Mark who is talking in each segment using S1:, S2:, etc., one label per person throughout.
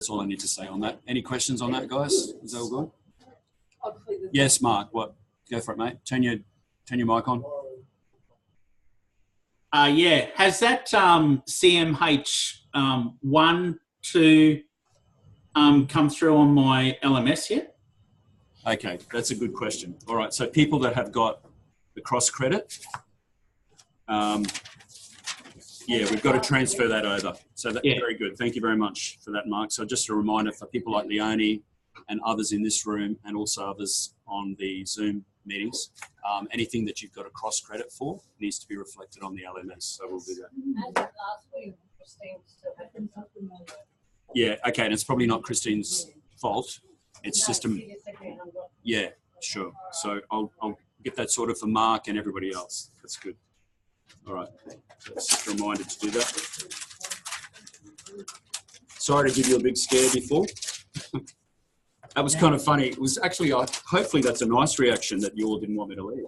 S1: That's all I need to say on that. Any questions on that, guys? Is that all good? Yes, Mark. What? Go for it, mate. Turn your mic on.
S2: Yeah. Has that CMH 1, 2 come through on my LMS yet?
S1: Okay, that's a good question. All right, so people that have got the cross credit, yeah, we've got to transfer that over. So that's very good. Thank you very much for that, Mark. So just a reminder for people like Leonie and others in this room and also others on the Zoom meetings, anything that you've got a cross credit for needs to be reflected on the LMS. So we'll do that.
S3: And last week, Christine still had something.
S1: Yeah, okay, and it's probably not Christine's fault. It's just yeah, sure. So I'll get that sorted for Mark and everybody else. That's good. All right, so it's just a reminder to do that. Sorry to give you a big scare before. That was kind of funny. It was actually, hopefully that's a nice reaction that you all didn't want me to leave.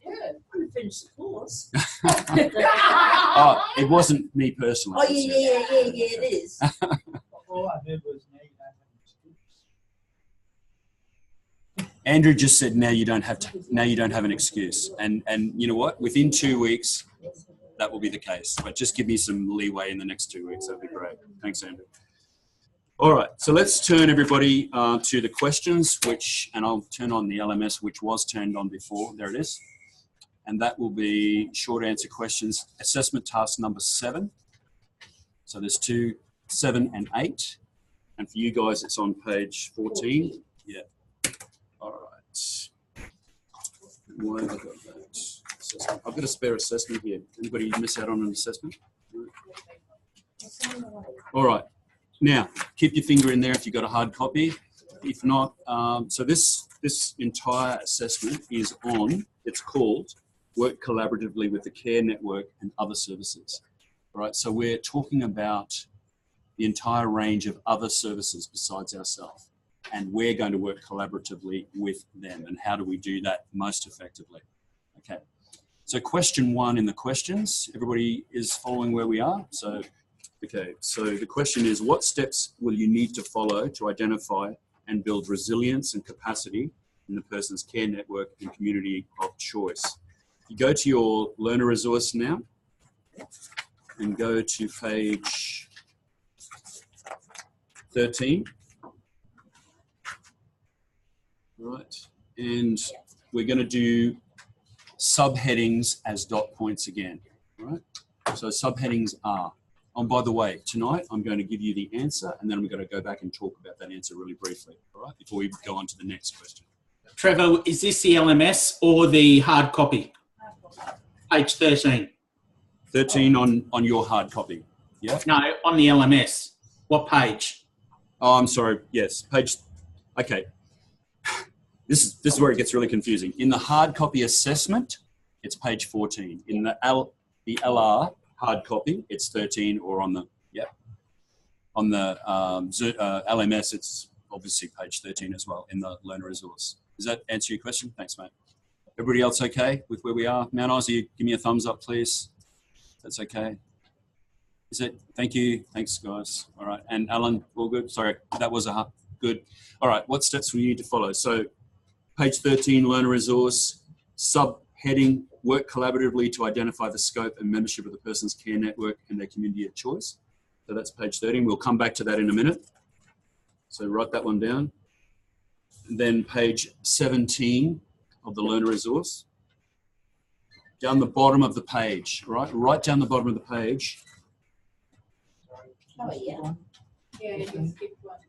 S3: Yeah, I'm going to finish the course.
S1: Oh, it wasn't me personally.
S3: Oh, yeah, it is.
S4: All I heard was now you don't have an excuse.
S1: Andrew just said now you don't have an excuse. And you know what? Within 2 weeks, that will be the case. But just give me some leeway in the next 2 weeks. That'd be great. Thanks, Andrew. All right, so let's turn everybody to the questions, and I'll turn on the LMS, which was turned on before. There it is. And that will be short answer questions, assessment task number 7. So there's 2, 7 and 8. And for you guys, it's on page 14. Yeah. All right. Why have I got that? Assessment. I've got a spare assessment here. Anybody miss out on an assessment? All right. Now, keep your finger in there if you've got a hard copy. If not, so this entire assessment is on, it's called Work Collaboratively with the Care Network and Other Services. All right, so we're talking about the entire range of other services besides ourselves, and we're going to work collaboratively with them. And how do we do that most effectively? Okay, so question 1 in the questions, everybody is following where we are? So, okay, so the question is, what steps will you need to follow to identify and build resilience and capacity in the person's care network and community of choice? You go to your learner resource now and go to page 13. Right, and we're going to do subheadings as dot points again. Right, so subheadings are, and by the way, tonight I'm going to give you the answer and then I'm going to go back and talk about that answer really briefly, all right, before we go on to the next question.
S2: Trevor, is this the LMS or the hard copy? Page 13.
S1: 13 on your hard copy, yeah?
S2: No, on the LMS. What page?
S1: Oh, I'm sorry, yes, page, okay. This is where it gets really confusing. In the hard copy assessment, it's page 14. In the LR hard copy, it's 13, or on the, on the LMS, it's obviously page 13 as well in the learner resource. Does that answer your question? Thanks, mate. Everybody else okay with where we are? Mount Isa, give me a thumbs up, please. That's okay. Is it? Thank you. Thanks, guys. All right. And Alan, all good? Sorry, that was good. All right. What steps we need to follow? So page 13, learner resource, subheading, work collaboratively to identify the scope and membership of the person's care network and their community of choice. So that's page 13. We'll come back to that in a minute. So write that one down. And then page 17 of the learner resource. Down the bottom of the page, right down the bottom of the page.
S3: Oh, yeah. Yeah, you skipped one.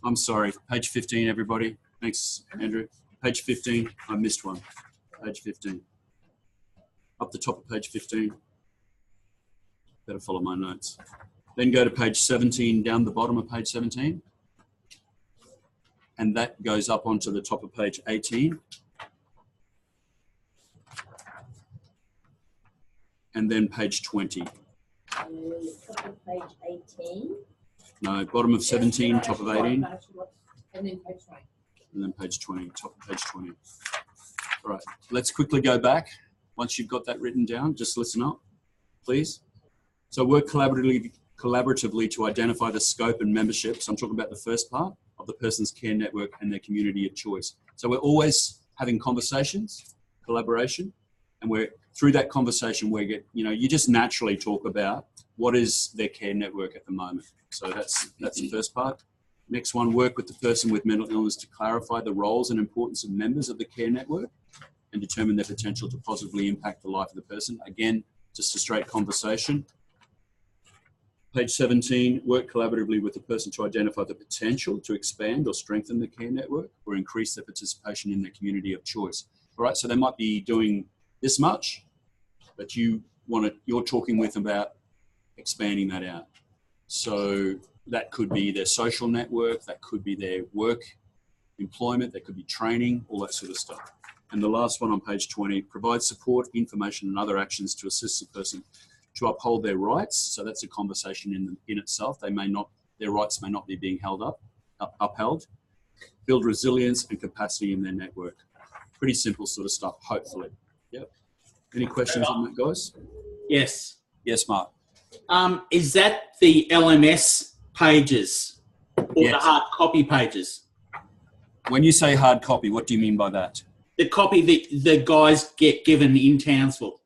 S1: I'm sorry, page 15, everybody. Thanks, Andrew. Page 15, I missed one. Page 15. Up the top of page 15. Better follow my notes. Then go to page 17, down the bottom of page 17. And that goes up onto the top of page 18. And then page 20.
S3: Top of page 18.
S1: No, bottom of 17, top of 18.
S3: And then page 20.
S1: And then page 20, top of page 20. All right, let's quickly go back. Once you've got that written down, just listen up, please. So work collaboratively collaboratively to identify the scope and membership. So I'm talking about the first part of the person's care network and their community of choice. So we're always having conversations, collaboration, and we're through that conversation you just naturally talk about what is their care network at the moment. So that's the first part. Next one, work with the person with mental illness to clarify the roles and importance of members of the care network and determine their potential to positively impact the life of the person. Again, just a straight conversation. Page 17, work collaboratively with the person to identify the potential to expand or strengthen the care network or increase their participation in their community of choice. All right, so they might be doing this much, but you're talking with them about expanding that out. So that could be their social network, that could be their work, employment, that could be training, all that sort of stuff. And the last one on page 20, provide support, information and other actions to assist the person to uphold their rights. So that's a conversation in itself. Their rights may not be being upheld. Build resilience and capacity in their network. Pretty simple sort of stuff, hopefully. Yep. Any questions on that, guys?
S2: Yes.
S1: Yes, Mark.
S2: Is that the LMS pages or
S1: Yes.
S2: the hard copy pages?
S1: When you say hard copy, what do you mean by that?
S2: The copy that the guys get given in Townsville.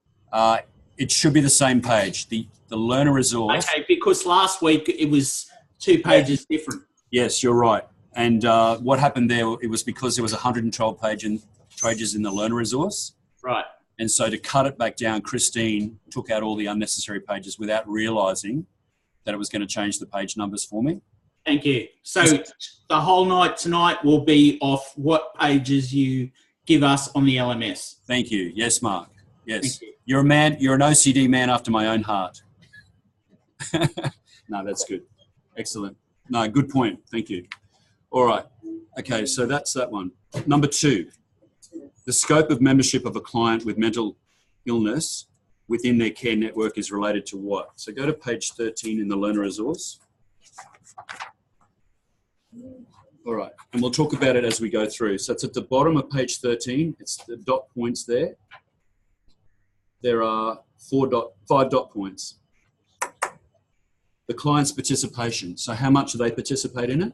S1: It should be the same page. The learner resource.
S2: Okay, because last week it was 2 pages different.
S1: Yes, you're right. And what happened there, it was because there was 112 pages in the learner resource.
S2: Right.
S1: And so to cut it back down, Christine took out all the unnecessary pages without realising that it was going to change the page numbers for me.
S2: Thank you. So the whole night tonight will be off what pages you give us on the LMS.
S1: Thank you. Yes, Mark. Yes.
S2: Thank you.
S1: You're a man. You're an OCD man after my own heart. No, that's good. Excellent. No, good point. Thank you. All right. Okay, so that's that one. Number 2, the scope of membership of a client with mental illness within their care network is related to what? So go to page 13 in the learner resource. All right, and we'll talk about it as we go through. So it's at the bottom of page 13. It's the dot points there. There are 5 dot points. The client's participation. So how much do they participate in it?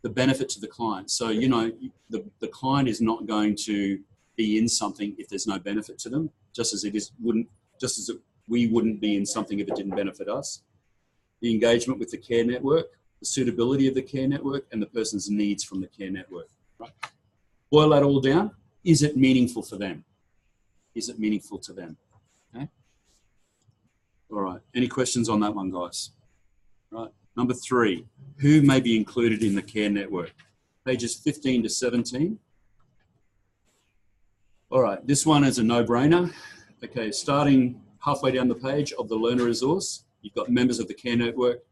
S1: The benefit to the client. So, the client is not going to be in something if there's no benefit to them, just as we wouldn't be in something if it didn't benefit us. The engagement with the care network, the suitability of the care network, and the person's needs from the care network. Right? Boil that all down. Is it meaningful for them? Is it meaningful to them? Okay. All right. Any questions on that one, guys? Right. Number 3, who may be included in the care network? Pages 15 to 17. All right. This one is a no-brainer. Okay. Starting halfway down the page of the learner resource, you've got members of the care network.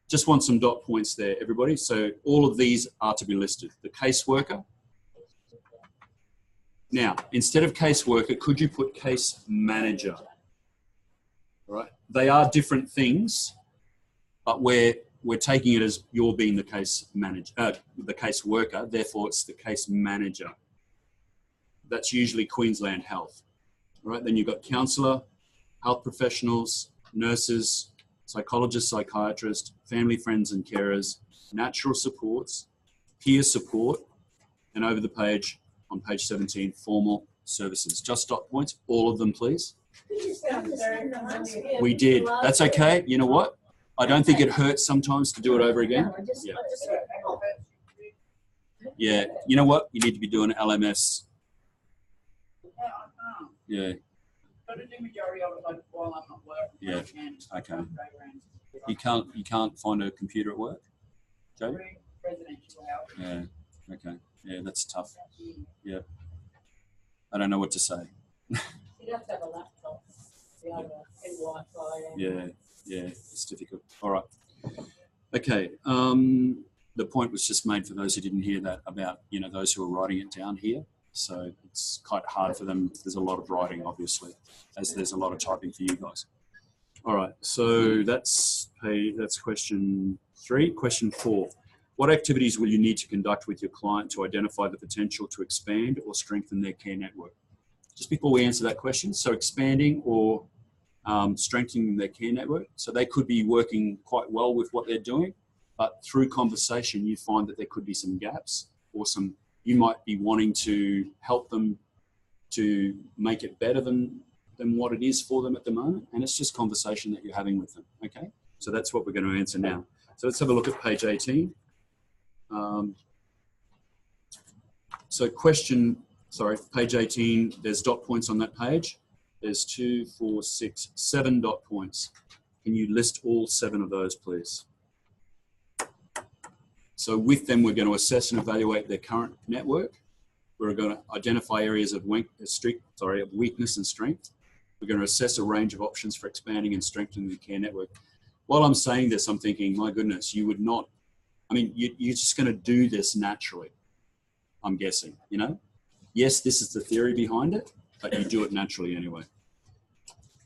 S1: Just want some dot points there, everybody. So all of these are to be listed. The caseworker. Now, instead of caseworker, could you put case manager? All right. They are different things, but we're taking it as you're being the case manager, the case worker. Therefore, it's the case manager. That's usually Queensland Health. All right. Then you've got counsellor, health professionals, nurses, psychologists, psychiatrists, family, friends and carers, natural supports, peer support, and over the page, on page 17, formal services. Just dot points, all of them, please. We did. That's okay. You know what? I don't think it hurts sometimes to do it over again. Yeah. Yeah. You know what? You need to be doing LMS. Yeah. Yeah. Okay. You can't find a computer at work, Joe? Yeah. Okay. Yeah, that's tough. Yeah. I don't know what to say.
S3: You'd have to have a laptop, and Wi-Fi.
S1: Yeah. Yeah. It's difficult. All right. Okay. The point was just made for those who didn't hear that about, those who are writing it down here. So it's quite hard for them. There's a lot of writing, obviously, as there's a lot of typing for you guys. All right, so that's question 3. Question 4. What activities will you need to conduct with your client to identify the potential to expand or strengthen their care network? Just before we answer that question, so expanding or strengthening their care network. So they could be working quite well with what they're doing, but through conversation, you find that there could be some gaps or you might be wanting to help them to make it better than what it is for them at the moment. And it's just conversation that you're having with them. Okay. So that's what we're going to answer now. So let's have a look at page 18. Page 18, there's dot points on that page. There's 2, 4, 6, 7 dot points. Can you list all 7 of those, please? So with them, we're going to assess and evaluate their current network. We're going to identify areas of weakness and strength. We're going to assess a range of options for expanding and strengthening the care network. While I'm saying this, I'm thinking, my goodness, you would not, you're just going to do this naturally, I'm guessing, you know? Yes, this is the theory behind it, but you do it naturally anyway.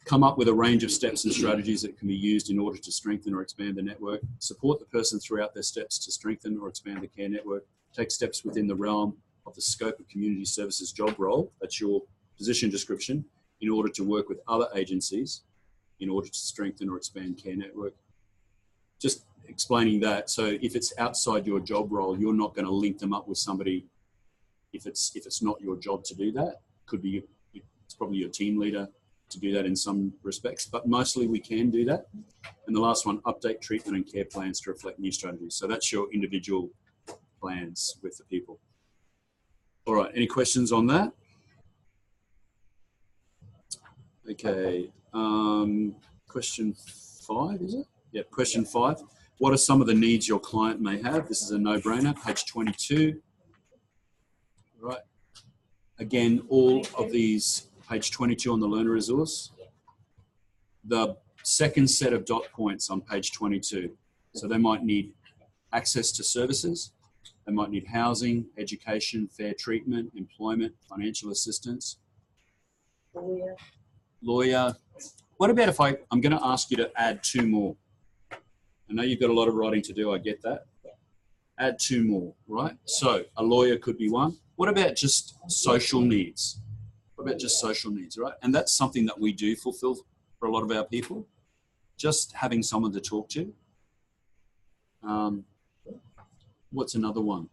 S1: Come up with a range of steps and strategies that can be used in order to strengthen or expand the network. Support the person throughout their steps to strengthen or expand the care network. Take steps within the realm of the scope of community services job role, that's your position description, in order to work with other agencies in order to strengthen or expand care network. Just explaining that. So if it's outside your job role, you're not going to link them up with somebody if it's not your job to do that. It's probably your team leader to do that in some respects, but mostly we can do that. And the last one, update treatment and care plans to reflect new strategies. So that's your individual plans with the people. All right, any questions on that? Okay, question 5, is it? Yeah, question 5. What are some of the needs your client may have? This is a no-brainer, page 22. Right. Again, all of these, page 22 on the learner resource. The second set of dot points on page 22. So they might need access to services. They might need housing, education, fair treatment, employment, financial assistance. Lawyer. What about if I'm going to ask you to add 2 more? I know you've got a lot of writing to do, I get that. Add 2 more, right? So a lawyer could be one. What about just social needs? What about just social needs, right? And that's something that we do fulfill for a lot of our people. Just having someone to talk to. What's another one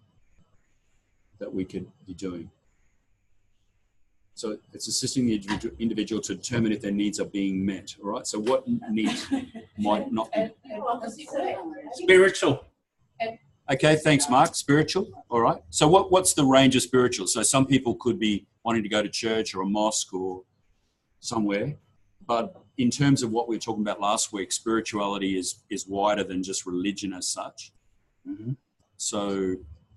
S1: that we could be doing? So it's assisting the individual to determine if their needs are being met, all right? So what needs might not be?
S2: Spiritual.
S1: Okay, thanks, Mark. Spiritual, all right. So what's the range of spiritual? So some people could be wanting to go to church or a mosque or somewhere, but in terms of what we were talking about last week, spirituality is wider than just religion as such. Mm-hmm. So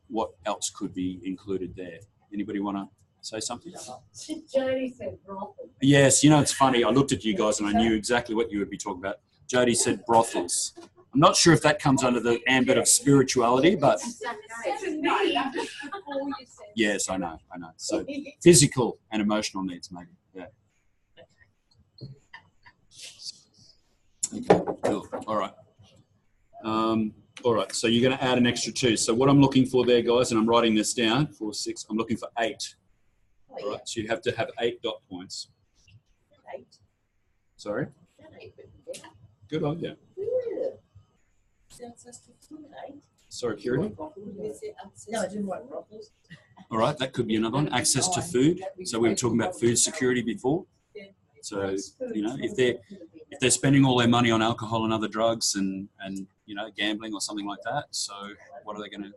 S1: what else could be included there? Anybody want to say something?
S3: Jody said brothel.
S1: Yes, you know, it's funny. I looked at you guys and I knew exactly what you would be talking about. Jody said brothels. I'm not sure if that comes under the ambit of spirituality, but yes, I know. So physical and emotional needs, maybe. Yeah. Okay, cool. All right. All right, so you're going to add an extra 2. So what I'm looking for there, guys, and I'm writing this down, 4, 6, I'm looking for 8. All right, so you have to have 8 dot points.
S3: 8.
S1: Sorry? Good on you. Sorry, Kieran?
S3: No, I didn't want brothels.
S1: All right, that could be another one. Access to food. So we were talking about food security before. So, you know, if they're spending all their money on alcohol and other drugs and you know, gambling or something like that, so what are they going to,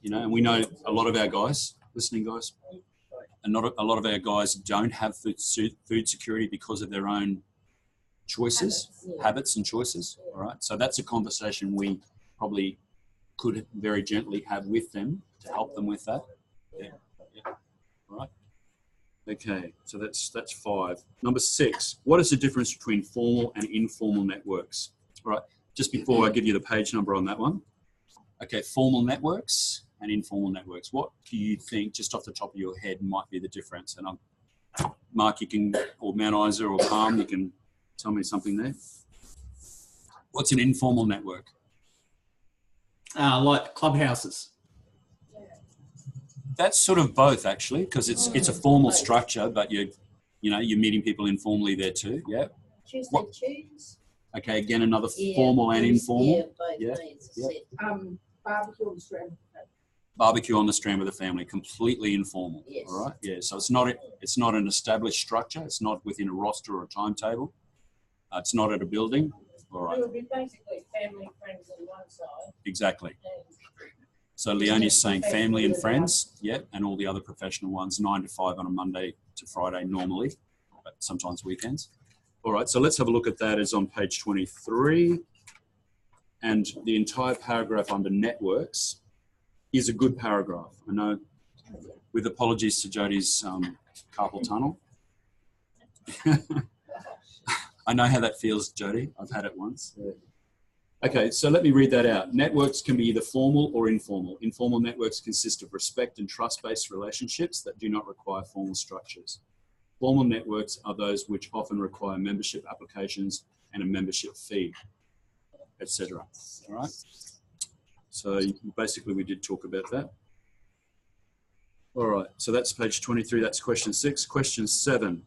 S1: you know, and we know a lot of our guys, listening guys, and not a lot of our guys don't have food security because of their own choices, habits and choices, all right? So that's a conversation we probably could very gently have with them to help them with that. Yeah. All right. Okay, so that's 5. Number 6, what is the difference between formal and informal networks? All right, just before I give you the page number on that one. Okay, formal networks and informal networks. What do you think, just off the top of your head, might be the difference? And Mark, you can, or Mount Isa or Palm, you can tell me something there. What's an informal network?
S2: Like clubhouses.
S1: That's sort of both, actually, because it's a formal structure, but you're meeting people informally there too. Yeah.
S3: Tuesday,
S1: What?
S3: cheese.
S1: Okay, again, another
S3: Yeah,
S1: formal and informal.
S3: Yeah, both
S1: Yeah,
S3: means a
S1: yeah.
S3: set.
S4: Barbecue on the Strand.
S1: Barbecue on the Strand with the family, completely informal.
S3: Yes.
S1: All right. Yeah. So it's not an established structure. It's not within a roster or a timetable. It's not at a building. All right.
S3: It would be basically family, friends on one side.
S1: Exactly.
S3: And
S1: So Leonie's saying family and friends, yeah, and all the other professional ones, 9 to 5 on a Monday to Friday normally, but sometimes weekends. All right, so let's have a look at that. It's on page 23. And the entire paragraph under networks is a good paragraph. I know, with apologies to Jodie's carpal tunnel. I know how that feels, Jodie. I've had it once. Okay, so let me read that out. Networks can be either formal or informal. Informal networks consist of respect and trust-based relationships that do not require formal structures. Formal networks are those which often require membership applications and a membership fee, etc. All right. So basically, we did talk about that. All right. So that's page 23. That's question 6. Question 7.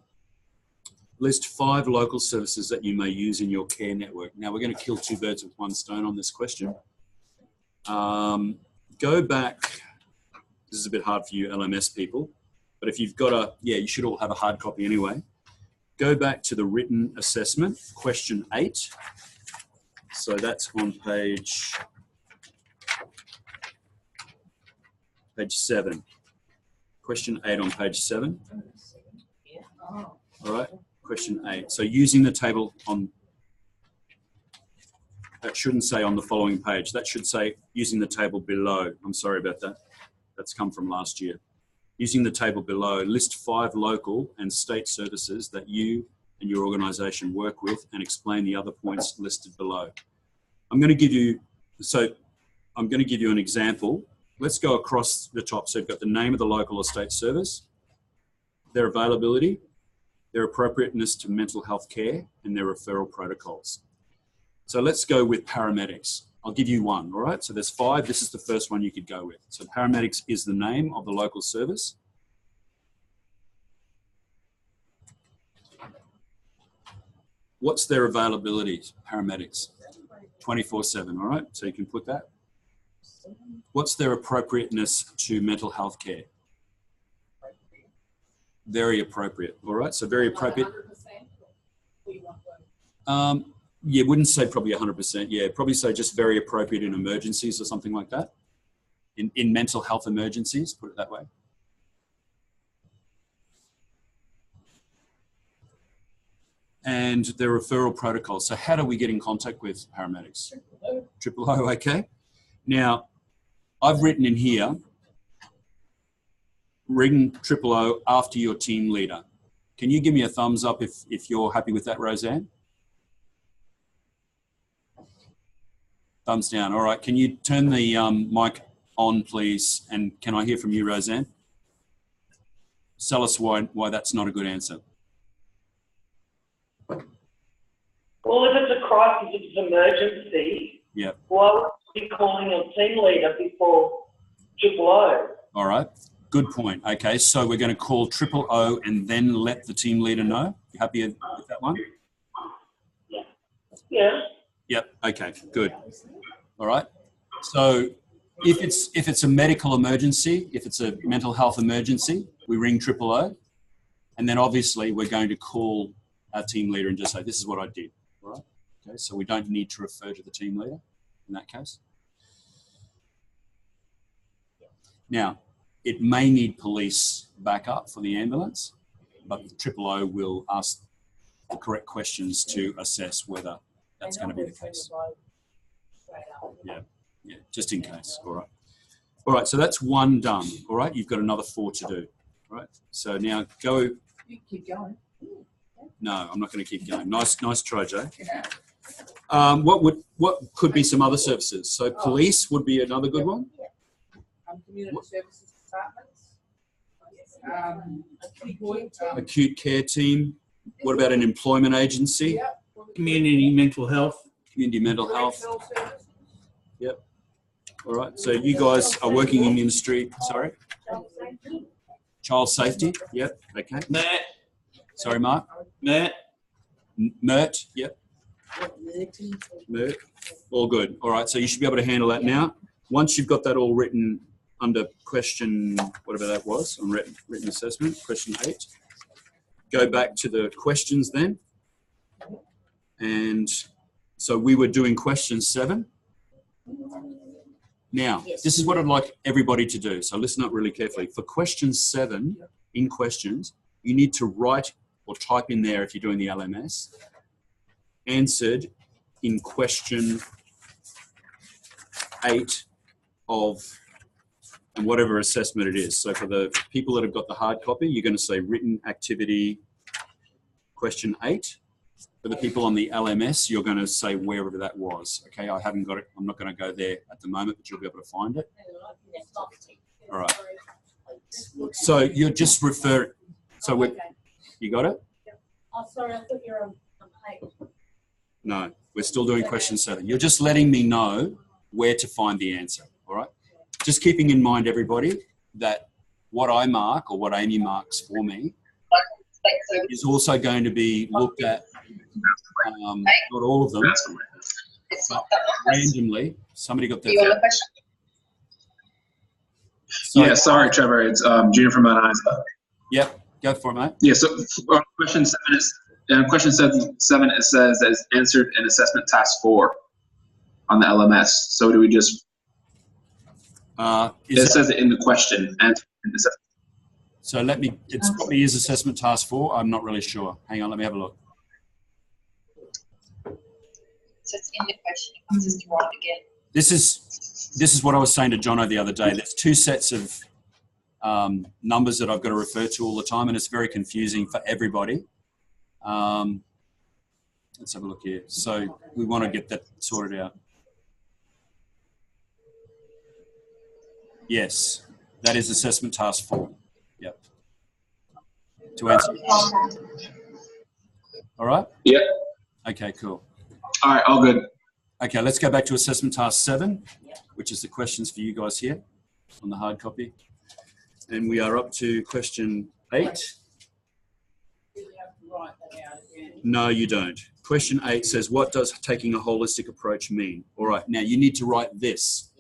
S1: List 5 local services that you may use in your care network. Now, we're going to kill 2 birds with 1 stone on this question. Go back. This is a bit hard for you LMS people, but if you've got you should all have a hard copy anyway. Go back to the written assessment, question 8. So that's on page 7. Question 8 on page 7.
S3: yeah. Oh.
S1: All right. Question 8. So using the table on, that shouldn't say on the following page. That should say using the table below. I'm sorry about that. That's come from last year. Using the table below, list 5 local and state services that you and your organisation work with and explain the other points listed below. I'm going to give you an example. Let's go across the top. So you've got the name of the local or state service, their availability, their appropriateness to mental health care, and their referral protocols. So let's go with paramedics. I'll give you one, all right? So there's 5. This is the first one you could go with. So paramedics is the name of the local service. What's their availability, paramedics? 24/7, all right? So you can put that. What's their appropriateness to mental health care? Very appropriate, all right? So very appropriate. Yeah, wouldn't say probably 100%. Yeah, probably say just very appropriate in emergencies or something like that. In mental health emergencies, put it that way. And their referral protocols. So how do we get in contact with paramedics? 000, okay. Now, I've written in here, ring 000 after your team leader. Can you give me a thumbs up if you're happy with that, Roseanne? Thumbs down. All right. Can you turn the mic on, please? And can I hear from you, Roseanne? Tell us why that's not a good answer.
S5: Well, if it's a crisis, if it's an emergency,
S1: Yeah.
S5: why would you be calling your team leader before 000?
S1: All right. Good point. Okay. So we're going to call 000 and then let the team leader know. You happy with that one?
S5: Yeah. Yeah.
S1: Yep. Okay. Good. All right. So if it's a medical emergency, if it's a mental health emergency, we ring 000, and then obviously we're going to call our team leader and just say, this is what I did. All right. Okay. So we don't need to refer to the team leader in that case. Now, it may need police backup for the ambulance, but 000 will ask the correct questions to assess whether that's going to be the case. Yeah, yeah, just in case. All right. All right, so that's 1 done. All right, you've got another 4 to do. All right, so now go.
S4: You keep going.
S1: No, I'm not going to keep going. Nice try, Joe. What could be some other services? So police would be another good one.
S4: Community services departments.
S1: Acute care team. What about an employment agency?
S2: Community mental health.
S1: Community mental health. Yep. All right. So you guys are working in the industry. Sorry. Child safety. Yep. Okay.
S2: Matt.
S1: Sorry, Mark.
S2: Matt.
S1: Mert, yep. Mert, all good. All right, so you should be able to handle that now. Once you've got that all written under question, whatever that was, on written assessment, question 8, go back to the questions then. And so we were doing question 7. Now, this is what I'd like everybody to do. So listen up really carefully. For question 7, in questions, you need to write or type in there, if you're doing the LMS, answered in question 8 of, and whatever assessment it is. So for the people that have got the hard copy, you're going to say written activity question 8. For the people on the LMS, you're going to say wherever that was. Okay, I haven't got it. I'm not going to go there at the moment, but you'll be able to find it. All right. So you're just refer. So we, you got it?
S3: Oh, sorry, I thought you were on 8.
S1: No, we're still doing question 7. You're just letting me know where to find the answer. All right. Just keeping in mind, everybody, that what I mark or what Amy marks for me is also going to be looked at. Not all of them, but randomly. Somebody got that. So,
S6: yeah, sorry, Trevor. It's Junior from Mount Isa.
S1: Yep, go for it, mate.
S6: Yeah, so question 7 is question 7 it says that it's answered in assessment task 4 on the LMS. So do we just? It says it in the question and in assessment.
S1: So let me. It's probably is assessment task 4. I'm not really sure. Hang on, let me have a look.
S7: So it's in the question. It's just wrong again.
S1: This is what I was saying to Jono the other day. There's 2 sets of numbers that I've got to refer to all the time, and it's very confusing for everybody. Let's have a look here. So we want to get that sorted out. Yes, that is assessment task 4. Yep. To answer. All right?
S6: Yep.
S1: Okay, cool.
S6: All right, all good.
S1: Okay, let's go back to assessment task 7, which is the questions for you guys here on the hard copy. And we are up to question 8. No, you don't. Question 8 says, what does taking a holistic approach mean? All right, now you need to write this.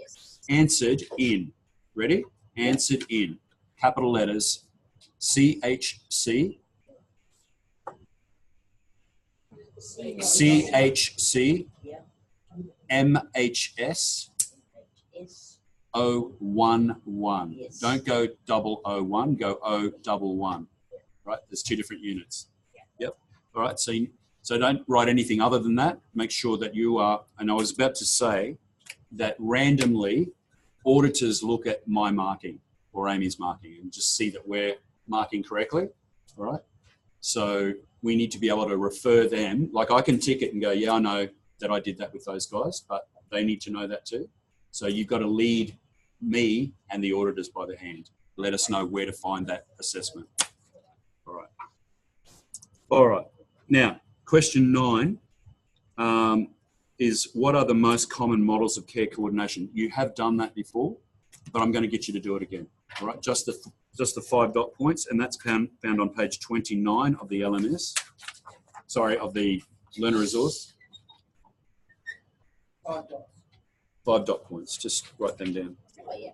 S1: Answered in. Ready? Answered in. Capital letters, CHC, CHC, MHS, 011. Don't go 001, go 011. Right? There's 2 different units. Yep. All right. So don't write anything other than that. Make sure that you are, and I was about to say that randomly auditors look at my marking or Amy's marking and just see that we're marking correctly. All right. So we need to be able to refer them. Like I can tick it and go, yeah, I know that I did that with those guys, but they need to know that too. So you've got to lead me and the auditors by the hand. Let us know where to find that assessment. All right. All right. Now, question 9 is what are the most common models of care coordination? You have done that before, but I'm going to get you to do it again. All right. Just the 5 dot points, and that's found on page 29 of the LMS. Sorry, of the learner resource.
S4: 5 dots.
S1: 5 dot points. Just write them down.
S3: Oh, yeah.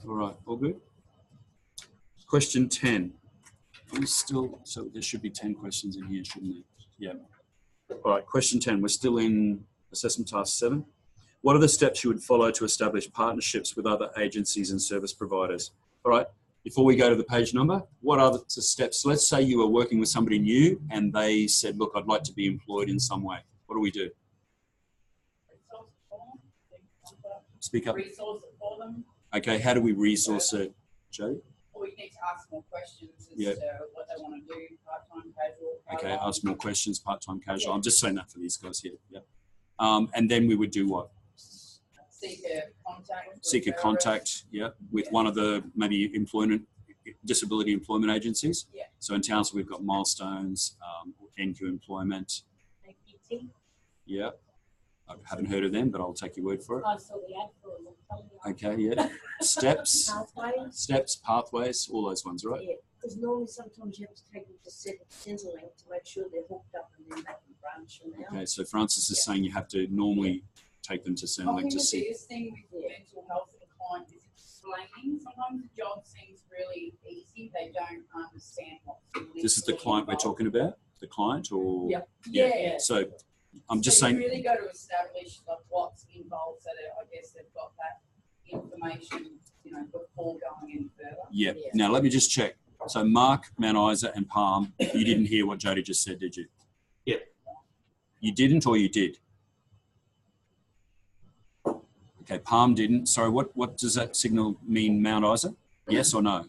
S1: All right, all good. Question 10. So there should be 10 questions in here, shouldn't there? Yeah. All right, question 10. We're still in assessment task 7. What are the steps you would follow to establish partnerships with other agencies and service providers? All right, before we go to the page number, what are the steps? Let's say you were working with somebody new and they said, look, I'd like to be employed in some way. What do we do? Speak up.
S4: Resource it for them.
S1: Okay, how do we resource it, Joe?
S4: Or you need to ask more questions as
S1: Yeah.
S4: to what they want to do, part-time, casual.
S1: Okay,
S4: part-time.
S1: ask more questions, part-time, casual. I'm just saying that for these guys here. Yeah. And then we would do what?
S4: Seek a contact.
S1: Seek a
S4: referral.
S1: contact, yeah, with one of the maybe disability employment agencies.
S4: Yeah.
S1: So in Townsville, we've got Milestones, NQ Employment, Yeah. I haven't heard of them, but I'll take your word for it.
S3: I saw the ad for them.
S1: Okay, yeah. Steps,
S3: Pathways.
S1: pathways, all those ones, right?
S3: Yeah, because normally sometimes you have to take them to Centrelink to make sure they're hooked up and then they can branch from there.
S1: Okay, so Francis is saying you have to normally take them to
S4: I
S1: Centrelink
S4: think
S1: to
S4: the
S1: see.
S4: biggest thing with mental health for the client is explaining. Sometimes the job seems really easy. They don't understand what's
S1: This is the client we're talking about? The client or?
S3: Yep.
S4: Yeah.
S1: So I'm just
S4: So
S1: saying,
S4: you really got to establish like what's involved, so that I guess they've got that information, you know, before going any further.
S1: yeah.
S3: Yeah.
S1: Now let me just check. So Mark, Mount Isa and Palm, you didn't hear what Jody just said, did you?
S2: Yeah.
S1: You didn't or you did? Okay, Palm didn't. Sorry, what does that signal mean, Mount Isa? Yes or no?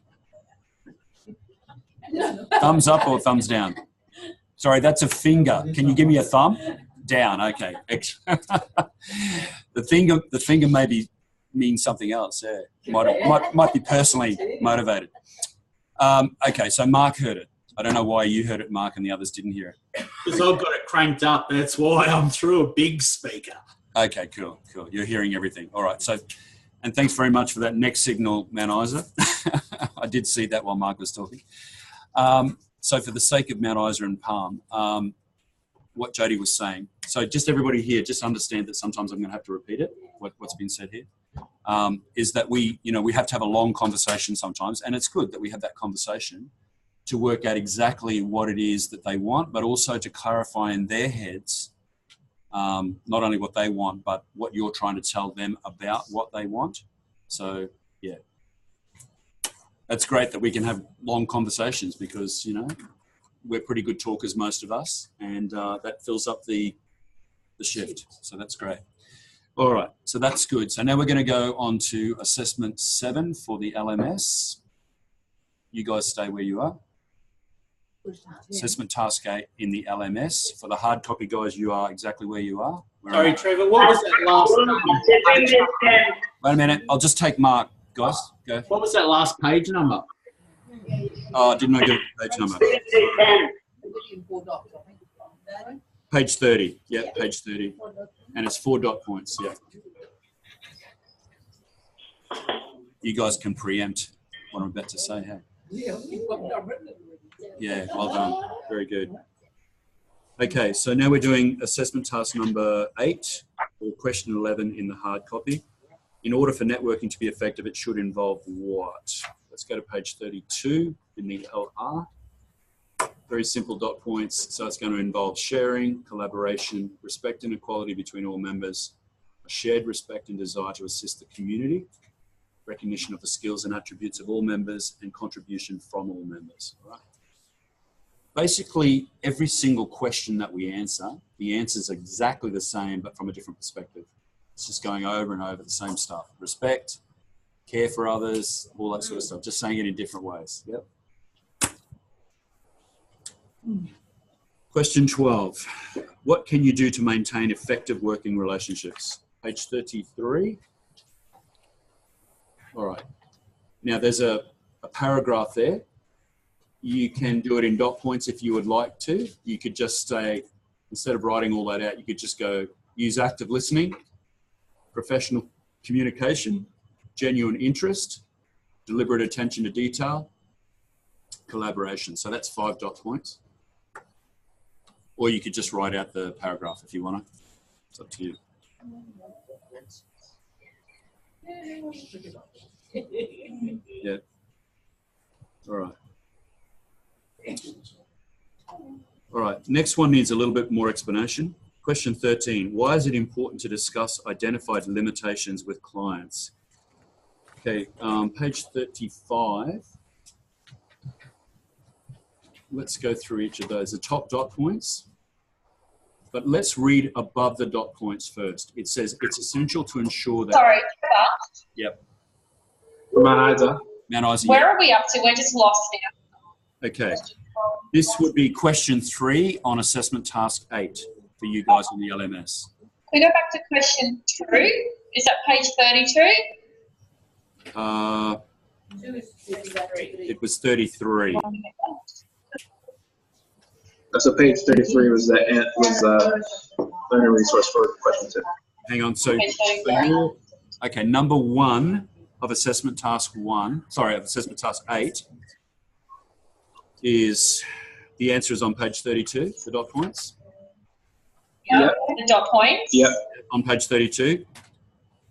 S1: Thumbs up or thumbs down? Sorry, that's a finger. Can you give me a thumb? Down, okay. The finger maybe means something else, yeah. Might be personally motivated. Okay, so Mark heard it. I don't know why you heard it, Mark, and the others didn't hear it.
S2: Because I've got it cranked up. That's why I'm through a big speaker.
S1: Okay, cool. You're hearing everything. All right, so, and thanks very much for that next signal, Mount Isa. I did see that while Mark was talking. So for the sake of Mount Isa and Palm, what Jody was saying, so just everybody here, just understand that sometimes I'm going to have to repeat it, what's been said here, is that we have to have a long conversation sometimes, and it's good that we have that conversation to work out exactly what it is that they want, but also to clarify in their heads not only what they want, but what you're trying to tell them about what they want. So, yeah. That's great that we can have long conversations because, we're pretty good talkers, most of us, and that fills up the shift. So that's great. All right, so that's good. So now we're going to go on to assessment 7 for the LMS. You guys stay where you are. Assessment task 8 in the LMS. For the hard copy guys, you are exactly where you are.
S2: Sorry, Trevor, what was that last page?
S1: Wait a minute, I'll just take Mark, guys. Go.
S2: What was that last page number?
S1: Oh, didn't I get a page number? Page 30. Yeah, page 30. And it's 4 dot points. Yeah. You guys can preempt what I'm about to say. Hey. Yeah, well done. Very good. Okay, so now we're doing assessment task number 8 or question 11 in the hard copy. In order for networking to be effective, it should involve what? Let's go to page 32 in the LR. Very simple dot points. So it's going to involve sharing, collaboration, respect and equality between all members, a shared respect and desire to assist the community, recognition of the skills and attributes of all members, and contribution from all members. All right. Basically, every single question that we answer, the answer is exactly the same, but from a different perspective. It's just going over and over the same stuff. Respect, care for others, all that sort of stuff. Just saying it in different ways. Yep. Question 12. What can you do to maintain effective working relationships? Page 33. All right. Now there's a paragraph there. You can do it in dot points if you would like to. You could just say, instead of writing all that out, you could just go, use active listening, professional communication, genuine interest, deliberate attention to detail, collaboration. So that's 5 dot points. Or you could just write out the paragraph if you want to. It's up to you. Yeah. All right. All right. Next one needs a little bit more explanation. Question 13. Why is it important to discuss identified limitations with clients? Okay, page 35. Let's go through each of those. The top dot points. But let's read above the dot points first. It says it's essential to ensure that...
S7: Sorry, Trevor.
S1: Yep.
S6: Mount Isa.
S1: Mount Isa.
S7: Where are we up to? We're just lost now.
S1: Okay. This would be question 3 on assessment task 8 for you guys on the LMS.
S7: We go back to question 2. Is that page 32?
S1: It was 33.
S6: So page 33 was learner resource for question 2.
S1: Hang on. So
S7: Page 34.
S1: you're, okay, number 1 of assessment task 8 is, the answer is on page 32, the dot points.
S7: Yeah, the dot points.
S6: Yep.
S1: On page 32.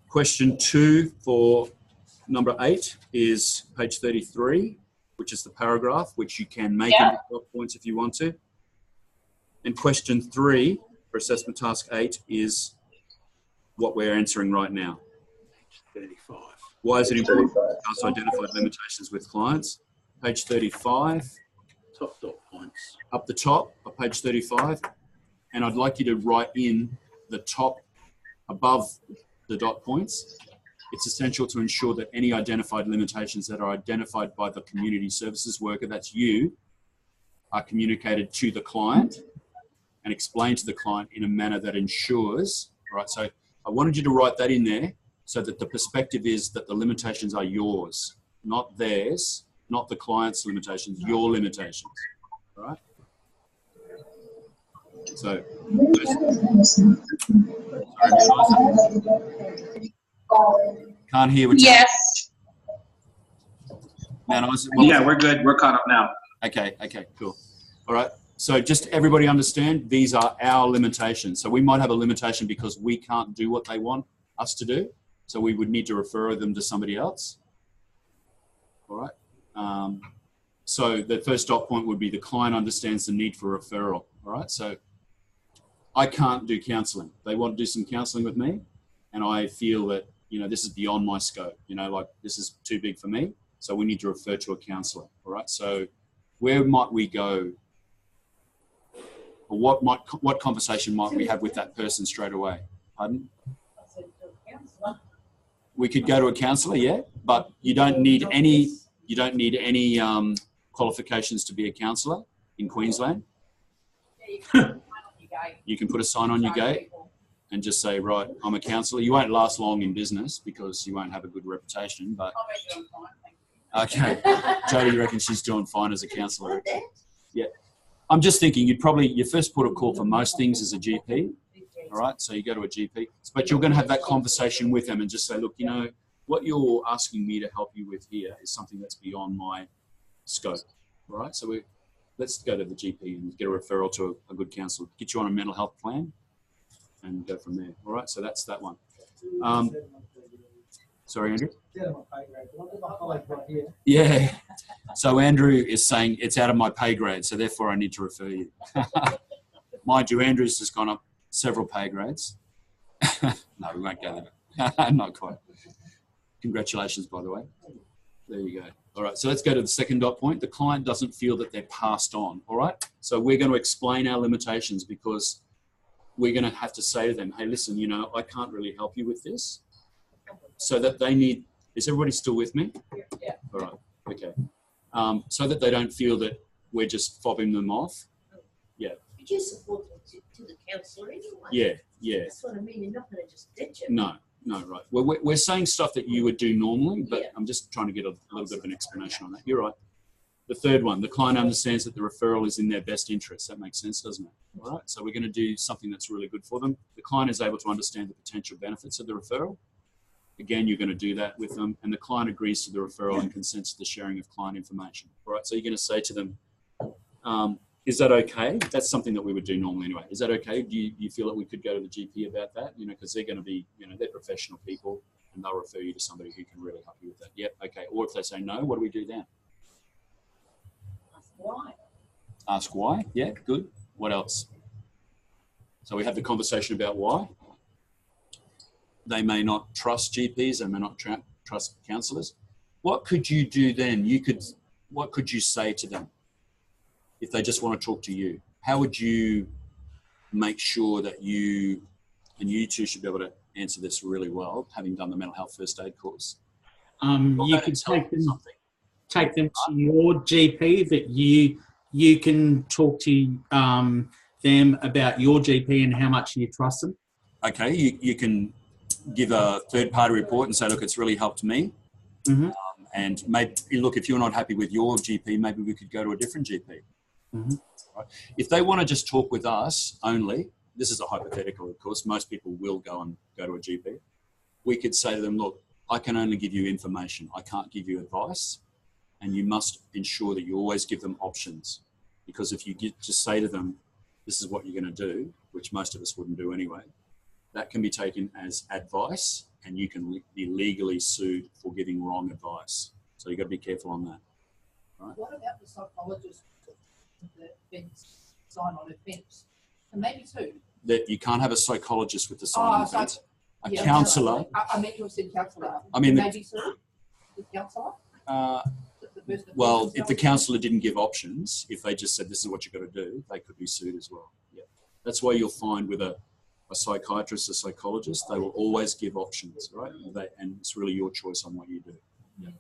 S1: Question 2 for number 8 is page 33, which is the paragraph, which you can make into dot points if you want to. And question 3 for assessment task 8 is what we're answering right now.
S2: 35.
S1: Why is it important for us to identify limitations with clients? Page 35,
S2: Top dot points.
S1: up the top of page 35. And I'd like you to write in the top above the dot points. It's essential to ensure that any identified limitations that are identified by the community services worker, that's you, are communicated to the client and explained to the client in a manner that ensures, right? So I wanted you to write that in there so that the perspective is that the limitations are yours, not theirs, not the client's limitations, your limitations, right? So, can't hear what you
S7: Yes.
S1: Man,
S6: Yeah, we're good. We're caught up now.
S1: Okay, cool. All right. So just everybody understand, these are our limitations. So we might have a limitation because we can't do what they want us to do. So we would need to refer them to somebody else. All right. So the first dot point would be the client understands the need for referral. All right. So I can't do counselling. They want to do some counselling with me, and I feel that, you know, this is beyond my scope. You know, like this is too big for me. So we need to refer to a counsellor. All right. So where might we go? Or what conversation might we have with that person straight away? Pardon? We could go to a counsellor, yeah, but you don't need any qualifications to be a counsellor in Queensland. You can put a sign on your gate and just say, right, I'm a counsellor. You won't last long in business because you won't have a good reputation, but okay. Jodie reckons she's doing fine as a counsellor. Yeah. I'm just thinking your first port of call for most things is a GP. All right. So you go to a GP, but you're going to have that conversation with them and just say, look, you know, what you're asking me to help you with here is something that's beyond my scope. All right. So let's go to the GP and get a referral to a good counsellor, get you on a mental health plan and go from there. All right. So that's that one. Sorry, Andrew? Yeah. So Andrew is saying it's out of my pay grade, so therefore I need to refer you. Mind you, Andrew's just gone up several pay grades. No, we won't go there. Not quite. Congratulations, by the way. There you go. All right, so let's go to the second dot point. The client doesn't feel that they're passed on, all right? So we're going to explain our limitations because we're going to have to say to them, hey, listen, you know, I can't really help you with this. So that they need, is everybody still with me?
S4: Yeah.
S1: All right, okay. So that they don't feel that we're just fobbing them off. Yeah.
S3: But you support them to the counsellor anyway.
S1: Yeah, yeah.
S3: That's what I mean. You're not going to just ditch it.
S1: No, right. Well, we're saying stuff that you would do normally, but
S3: Yeah.
S1: I'm just trying to get a little bit of an explanation on that. You're right. The third one, the client understands that the referral is in their best interest. That makes sense, doesn't it? All right. So we're going to do something that's really good for them. The client is able to understand the potential benefits of the referral. Again, you're going to do that with them, and the client agrees to the referral and consents to the sharing of client information. All right, so you're going to say to them, is that okay? That's something that we would do normally anyway. Is that okay? Do you feel that we could go to the GP about that? You know, because they're going to be, you know, they're professional people, and they'll refer you to somebody who can really help you with that. Yep, okay. Or if they say no, what do we do then?
S3: Ask why.
S1: Ask why. Yeah, good. What else? So we have the conversation about why. They may not trust GPs, they may not trust counsellors. What could you do then? What could you say to them if they just want to talk to you? How would you make sure that you two should be able to answer this really well, having done the mental health first aid course?
S2: You could take them to your GP that you can talk to them about your GP and how much you trust them.
S1: Okay, you can give a third-party report and say, look, it's really helped me.
S2: Mm-hmm.
S1: And maybe, look, if you're not happy with your GP, maybe we could go to a different GP.
S2: Mm-hmm.
S1: Right? If they want to just talk with us only, this is a hypothetical, of course, most people will go to a GP. We could say to them, look, I can only give you information. I can't give you advice. And you must ensure that you always give them options. Because if you just say to them, this is what you're going to do, which most of us wouldn't do anyway, that can be taken as advice and you can be legally sued for giving wrong advice. So you've got to be careful on that. Right?
S4: What about the psychologist that fence, sign on a fence? And maybe two.
S1: That you can't have a psychologist with the sign on the
S4: so-
S1: fence. A
S4: yeah,
S1: counsellor.
S4: I meant to have said counsellor.
S1: I mean,
S4: Maybe so. The counsellor?
S1: Well, if the counsellor didn't give options, if they just said this is what you've got to do, they could be sued as well. Yeah, that's why you'll find with a psychiatrist, a psychologist, they will always give options, right? And it's really your choice on what you do. Yeah.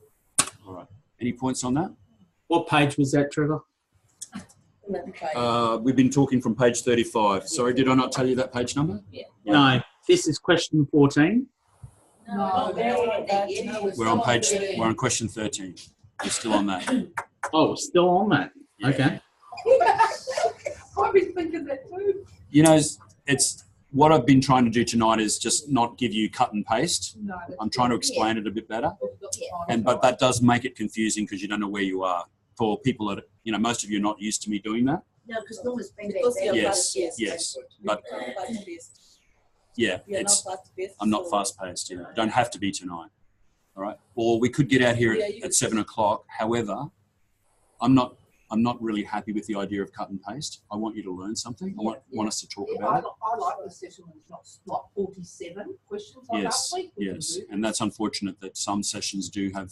S1: All right. Any points on that?
S2: What page was that, Trevor?
S1: We've been talking from page 35. Sorry, did I not tell you that page number?
S3: Yeah.
S2: No, this is question 14.
S4: No,
S1: We're on question 13. You're still on that.
S2: Oh, we're still on that.
S1: Yeah.
S2: Okay.
S4: I was thinking that too.
S1: You know, it's what I've been trying to do tonight is just not give you cut and paste.
S4: No,
S1: I'm trying to explain it a bit better.
S3: Yeah.
S1: But that does make it confusing because you don't know where you are. For people that, most of you are not used to me doing that.
S3: No, because Norma's been there.
S1: Yes, but yeah, I'm not fast paced. Yeah, don't have to be tonight. All right. Or we could get out here at 7 o'clock. However, I'm not really happy with the idea of cut and paste. I want you to learn something. I want us to talk about it.
S4: I like the session when it's not like 47 questions like last week.
S1: Yes, and that's unfortunate that some sessions do have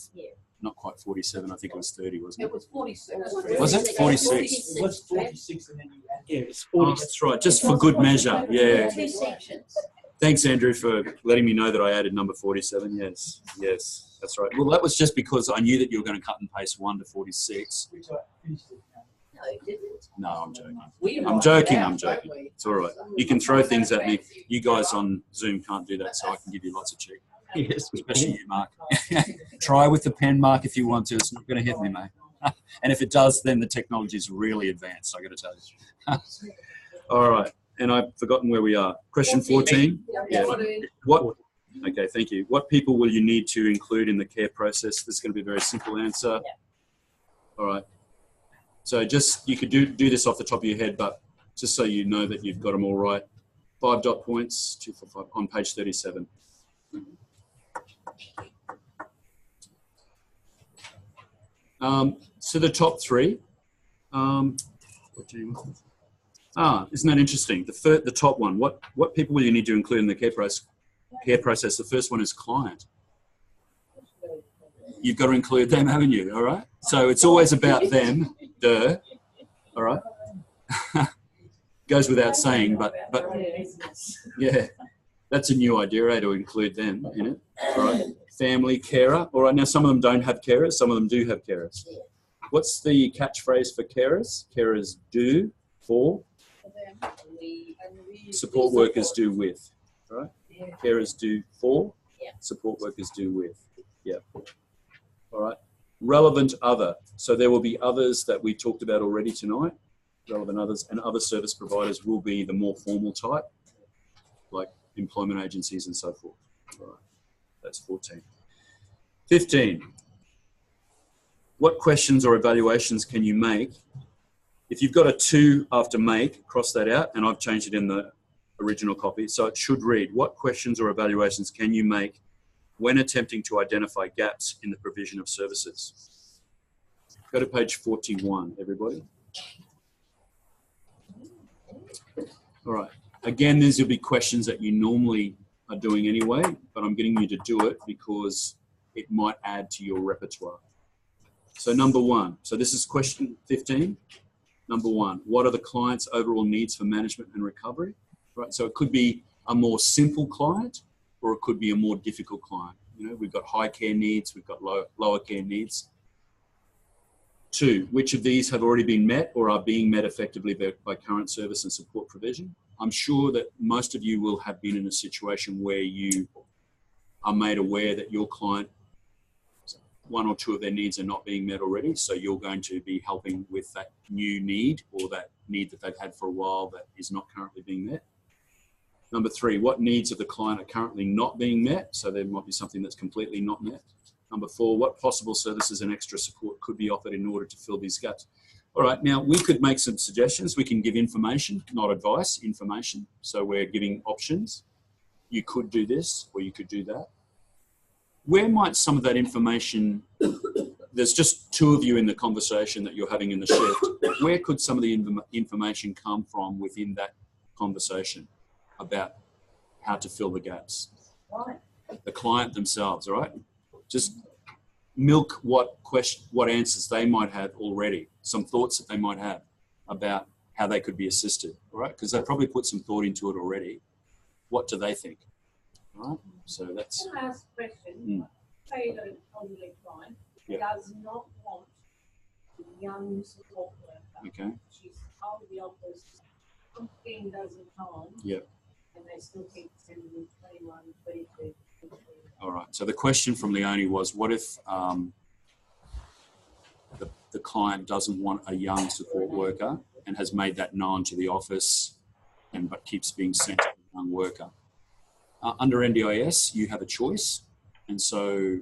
S1: not quite 47. I think it was 30, wasn't it?
S4: It was 46.
S1: Was it 46?
S8: It was 46 and then you added.
S2: Yeah, it's
S1: Oh,
S2: 40.
S1: that's right. Just for good measure. Yeah.
S3: 2 sections.
S1: Thanks, Andrew, for letting me know that I added number 47. Yes, that's right. Well, that was just because I knew that you were going to cut and paste 1 to 46.
S8: Which I finished it now.
S3: No, you didn't.
S1: No, I'm joking.
S4: We
S1: I'm
S4: write
S1: joking,
S4: it out,
S1: I'm
S4: don't
S1: joking.
S4: we?
S1: It's all right. You can throw things at me. You guys on Zoom can't do that, so I can give you lots of cheek.
S2: Yes, we
S1: Especially
S2: can.
S1: you, Mark. Try with the pen, Mark, if you want to. It's not going to hit me, mate. And if it does, then the technology is really advanced, I got to tell you. All right. And I've forgotten where we are. Question 14. Yeah. What? Okay, thank you. What people will you need to include in the care process? This is going to be a very simple answer. All right. So just, you could do this off the top of your head, but just so you know that you've got them all right. 5 dot points, 2, 4, 5, on page 37. So the top 3. What do you? Isn't that interesting? The top one. What people will you need to include in the care process? The first one is client. You've got to include them, haven't you? All right. So it's always about them. Duh. All right. Goes without saying, but yeah, that's a new idea, to include them in it. All right. Family, carer. All right. Now some of them don't have carers. Some of them do have carers. What's the catchphrase for carers? Carers do for. Support workers do with. All right. Carers do for. Support workers do with. Yeah. All right. Relevant other. So there will be others that we talked about already tonight. Relevant others, and other service providers will be the more formal type, like employment agencies and so forth. All right. That's 14. 15. What questions or evaluations can you make? If you've got a 2 after make, cross that out, and I've changed it in the original copy. So it should read, what questions or evaluations can you make when attempting to identify gaps in the provision of services? Go to page 41, everybody. All right. Again, these will be questions that you normally are doing anyway, but I'm getting you to do it because it might add to your repertoire. So number 1. So this is question 15. Number 1, what are the client's overall needs for management and recovery? Right. So it could be a more simple client, or it could be a more difficult client. You know, we've got high care needs, we've got lower care needs. 2, which of these have already been met or are being met effectively by current service and support provision? I'm sure that most of you will have been in a situation where you are made aware that your client, 1 or 2 of their needs are not being met already. So you're going to be helping with that new need, or that need that they've had for a while that is not currently being met. Number 3, what needs of the client are currently not being met? So there might be something that's completely not met. Number 4, what possible services and extra support could be offered in order to fill these gaps? All right, now we could make some suggestions. We can give information, not advice, information. So we're giving options. You could do this or you could do that. Where might some of that information, there's just 2 of you in the conversation that you're having in the shift. Where could some of the information come from within that conversation about how to fill the gaps? The client themselves, all right? Just milk what answers they might have already, some thoughts that they might have about how they could be assisted, all right? Because they probably put some thought into it already. What do they think? All right? So that's...
S3: Can I ask a question? Say that an elderly client does not want the young support worker.
S1: Okay.
S3: She's told the office 15 dozen times.
S1: Yep.
S3: And they still keep sending them 21, 22.
S1: All right. So the question from Leonie was, what if the client doesn't want a young support worker and has made that known to the office but keeps being sent to a young worker? Under NDIS, you have a choice. And so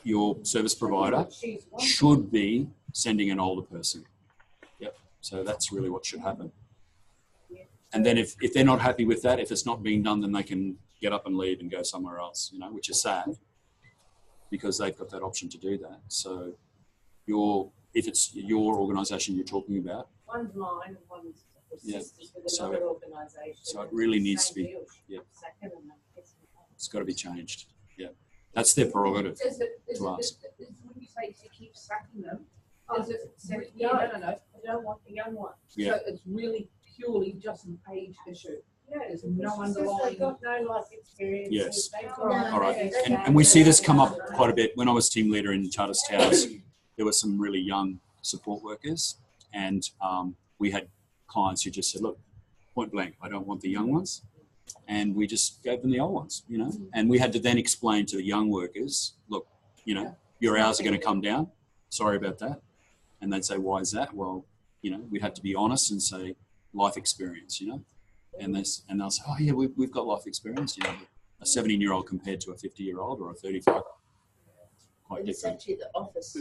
S1: your service provider should be sending an older person. Yep. So that's really what should happen. And then if they're not happy with that, if it's not being done, then they can get up and leave and go somewhere else, you know, which is sad because they've got that option to do that. So if it's your organisation you're talking about.
S3: One's mine and one's assistance with
S1: So-
S3: another organisation.
S1: so it really needs to be-
S3: Same deal.
S1: yeah.
S3: Second and then
S1: It's got to be changed. Yeah. That's their prerogative.
S4: Is it,
S1: To ask.
S4: when you say to keep sacking them, is it,
S3: No.
S4: no.
S3: I don't want the young one.
S1: Yeah.
S4: So it's really purely just an age issue.
S3: Yeah,
S4: There's
S3: because
S4: no
S3: it's just
S4: underlying.
S3: they've got no life experience.
S1: Yes.
S3: They've got
S1: All right. And we see this come up quite a bit. When I was team leader in Charters Towers, there were some really young support workers, and we had clients who just said, look, point blank, I don't want the young ones. And we just gave them the old ones, you know, and we had to then explain to the young workers, look, you know, your hours are going to come down. Sorry about that. And they'd say, why is that? Well, you know, we had to be honest and say life experience, you know, and they'll say, oh yeah, we've got life experience, you know, a 17-year-old compared to a 50-year-old or a 35. Quite
S3: It's
S1: different.
S3: actually the office.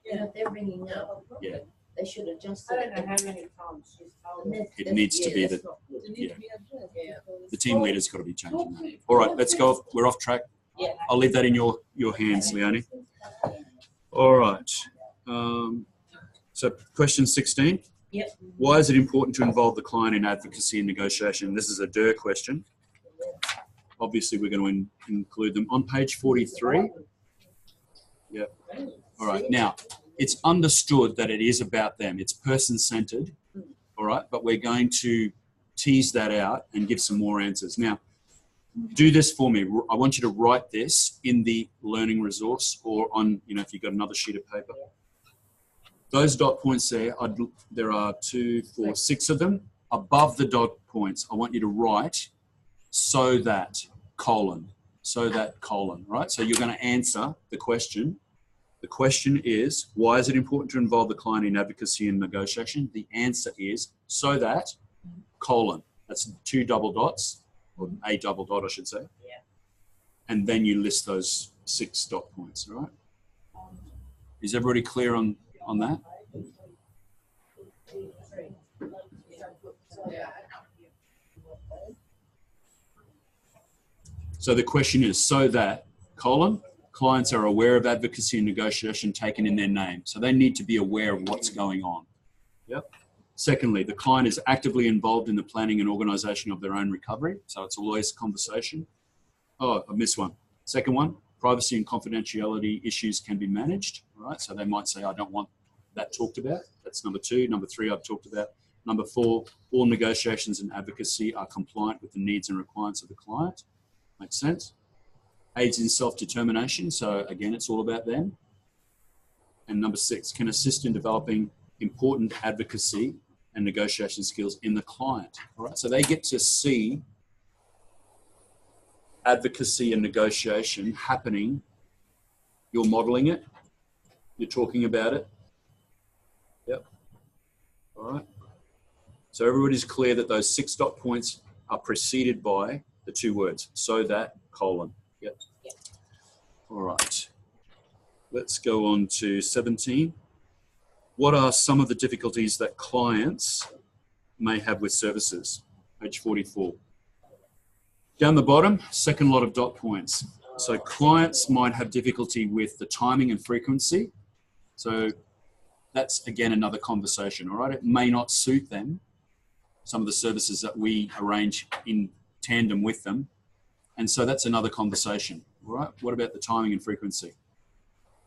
S3: You know, they're ringing up.
S1: Yeah.
S3: They should adjust
S4: I
S3: it.
S4: don't know how many times she's told
S3: And
S4: them.
S3: that's-
S1: It needs to be
S3: that's
S1: the-
S3: not good.
S1: yeah.
S3: Yeah.
S1: The team leader's got to be changing that. All right, let's go. We're off track.
S3: Yeah.
S1: I'll leave that in your hands, Leonie. All right. So question 16.
S3: Yep.
S1: Why is it important to involve the client in advocacy and negotiation? This is a DER question. Obviously, we're going to include them. On page 43. Yep. All right. Now, it's understood that it is about them. It's person-centered. All right. But we're going to tease that out and give some more answers. Now, do this for me. I want you to write this in the learning resource or on, you know, if you've got another sheet of paper. Those dot points there are 2, 4, 6 of them. Above the dot points, I want you to write so that colon, right? So you're going to answer the question. The question is, why is it important to involve the client in advocacy and negotiation? The answer is so that colon. That's 2 double dots, or a double dot, I should say.
S3: Yeah.
S1: And then you list those 6 dot points, all right? Is everybody clear on that? So the question is, so that, colon, clients are aware of advocacy and negotiation taken in their name. So they need to be aware of what's going on. Yep. Secondly, the client is actively involved in the planning and organisation of their own recovery. So it's always conversation. Oh, I missed one. Second one, privacy and confidentiality issues can be managed. All right. So they might say, I don't want that talked about. That's number 2. Number 3, I've talked about. Number 4, all negotiations and advocacy are compliant with the needs and requirements of the client. Makes sense? Aids in self-determination. So again, it's all about them. And number 6, can assist in developing important advocacy and negotiation skills in the client. All right. So they get to see advocacy and negotiation happening. You're modeling it. You're talking about it. Yep. All right. So everybody's clear that those 6 dot points are preceded by the two words, so that, colon. Yep.
S3: Yep.
S1: All right. Let's go on to 17. What are some of the difficulties that clients may have with services? Page 44. Down the bottom, second lot of dot points. So clients might have difficulty with the timing and frequency. So that's, again, another conversation, all right? It may not suit them, some of the services that we arrange in tandem with them. And so that's another conversation, all right? What about the timing and frequency?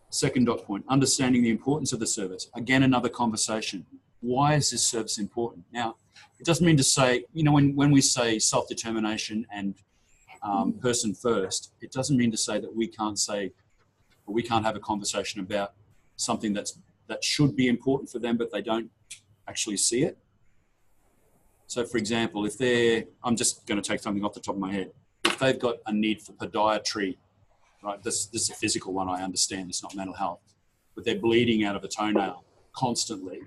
S1: Second dot point, understanding the importance of the service. Again, another conversation. Why is this service important? Now, it doesn't mean to say, you know, when we say self-determination and person first, it doesn't mean to say that we can't say, or we can't have a conversation about something that should be important for them, but they don't actually see it. So for example, if I'm just going to take something off the top of my head. If they've got a need for podiatry, right, this is a physical one, I understand, it's not mental health, but they're bleeding out of a toenail constantly,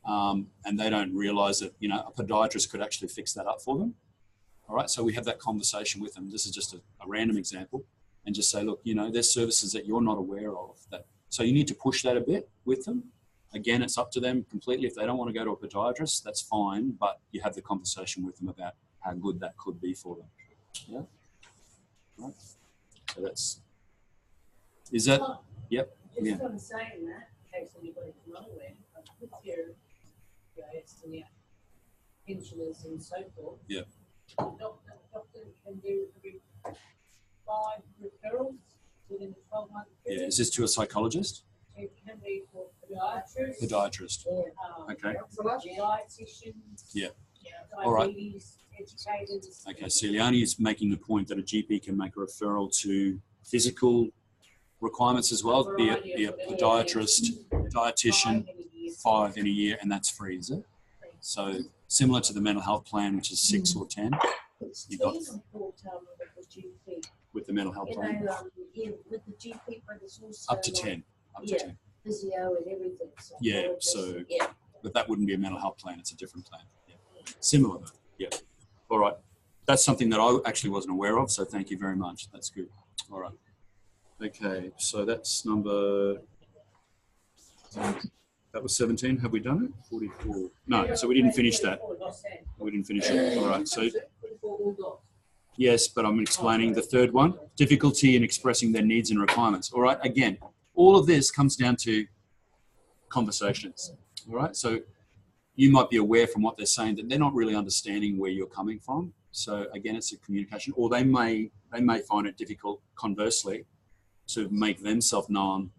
S1: and they don't realize that, you know, a podiatrist could actually fix that up for them. All right, so we have that conversation with them. This is just a random example, and just say, look, you know, there's services that you're not aware of, so you need to push that a bit with them. Again, it's up to them completely. If they don't want to go to a podiatrist, that's fine, but you have the conversation with them about how good that could be for them. Yeah. Right. So is that, yep.
S3: Just
S1: Yeah.
S3: on saying that, in case anybody's not aware, with your pensioners and so forth.
S1: Yeah.
S3: Doctor can do 5 referrals within a 12-month period.
S1: Yeah. Is this to a psychologist?
S3: It can be for podiatrists.
S1: Podiatrist. Okay.
S3: Dietitians.
S1: Yeah. All right.
S3: Diabetes educators.
S1: Okay, so Liani is making the point that a GP can make a referral to physical requirements as well, be a podiatrist, dietitian, 5 in a year, and that's free, is it? So similar to the mental health plan, which is 6 or 10, you've got with the mental health plan,
S3: With the GP, but it's also
S1: up to 10. Up to 10.
S3: Physio and everything. So
S1: Yeah, so, but that wouldn't be a mental health plan, it's a different plan. Yeah. Similar though, yeah. All right, that's something that I actually wasn't aware of, so thank you very much. That's good. All right. Okay, so that's number, that was 17. Have we done it? 44. No, so we didn't finish that. We didn't finish it. All right, so yes, but I'm explaining the third one, difficulty in expressing their needs and requirements. All right, again, all of this comes down to conversations. All right, so you might be aware from what they're saying that they're not really understanding where you're coming from. So again, it's a communication, or they may find it difficult, conversely, to make themselves known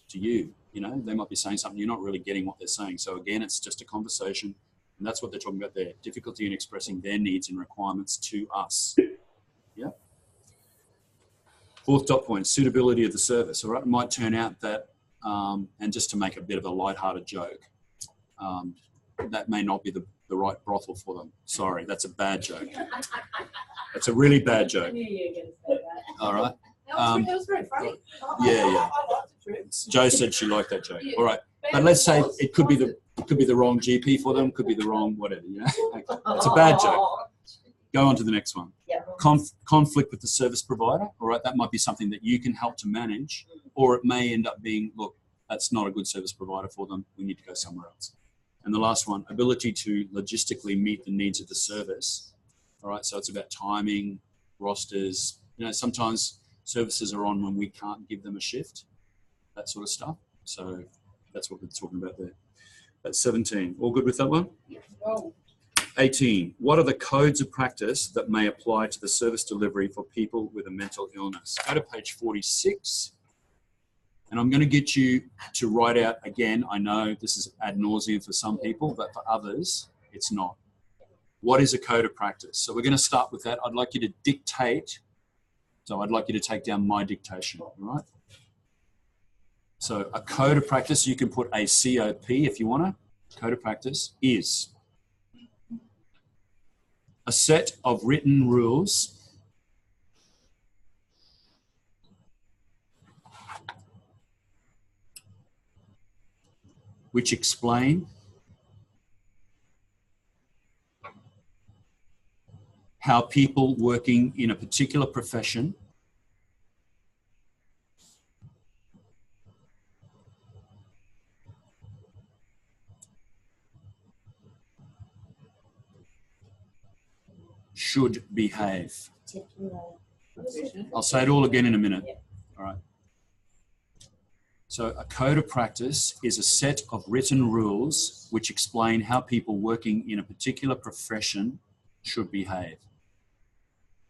S1: to you. You know, they might be saying something, you're not really getting what they're saying. So again, it's just a conversation, and that's what they're talking about there, difficulty in expressing their needs and requirements to us. Yeah. Fourth dot point, suitability of the service. All right, it might turn out that, and just to make a bit of a lighthearted joke, that may not be the right brothel for them. Sorry, that's a bad joke. That's a really bad joke. All right.
S3: That was very funny.
S1: Yeah. Jo said she liked that joke. All right, but let's say it could be the wrong GP for them, could be the wrong whatever. You know, it's a bad joke. Go on to the next one. Conflict with the service provider. All right, that might be something that you can help to manage, or it may end up being, look, that's not a good service provider for them. We need to go somewhere else. And the last one, ability to logistically meet the needs of the service. All right, so it's about timing, rosters. You know, sometimes services are on when we can't give them a shift, that sort of stuff. So that's what we're talking about there. That's 17. All good with that one? 18. What are the codes of practice that may apply to the service delivery for people with a mental illness? Go to page 46. And I'm going to get you to write out, again, I know this is ad nauseum for some people, but for others, it's not. What is a code of practice? So we're going to start with that. I'd like you to dictate. So I'd like you to take down my dictation, all right? So a code of practice, you can put a COP if you want to. Code of practice is a set of written rules which explain how people working in a particular profession should behave. I'll say it all again in a minute. All right. So a code of practice is a set of written rules which explain how people working in a particular profession should behave.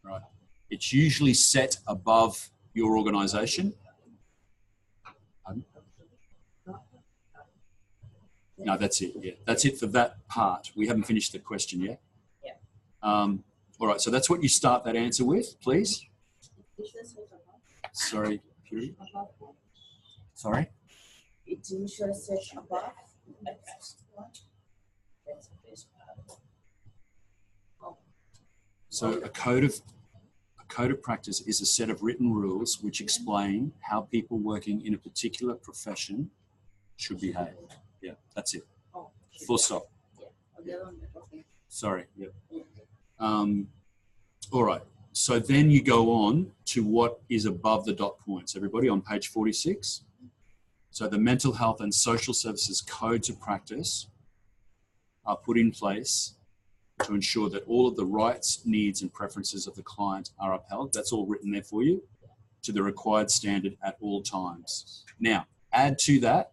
S1: Right. It's usually set above your organisation. No, that's it. Yeah, that's it for that part. We haven't finished the question yet.
S3: Yeah.
S1: All right. So that's what you start that answer with, please. Sorry. Sorry.
S3: It's usually set above. That's the best part.
S1: So a code of practice is a set of written rules which explain how people working in a particular profession should behave. Yeah, that's it.
S3: Oh,
S1: Full stop.
S3: yeah. Okay.
S1: Sorry. Yeah. All right. So then you go on to what is above the dot points, everybody, on page 46. So the mental health and social services codes of practice are put in place to ensure that all of the rights, needs and preferences of the client are upheld. That's all written there for you, to the required standard at all times. Now, add to that.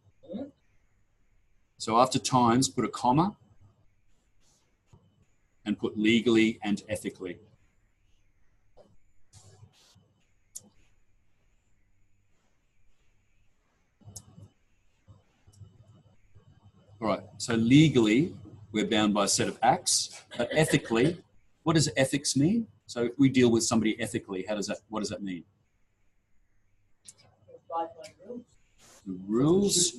S1: So after times, put a comma and put legally and ethically. All right, so legally, we're bound by a set of acts, but ethically, what does ethics mean? So if we deal with somebody ethically, what does that mean? The rules,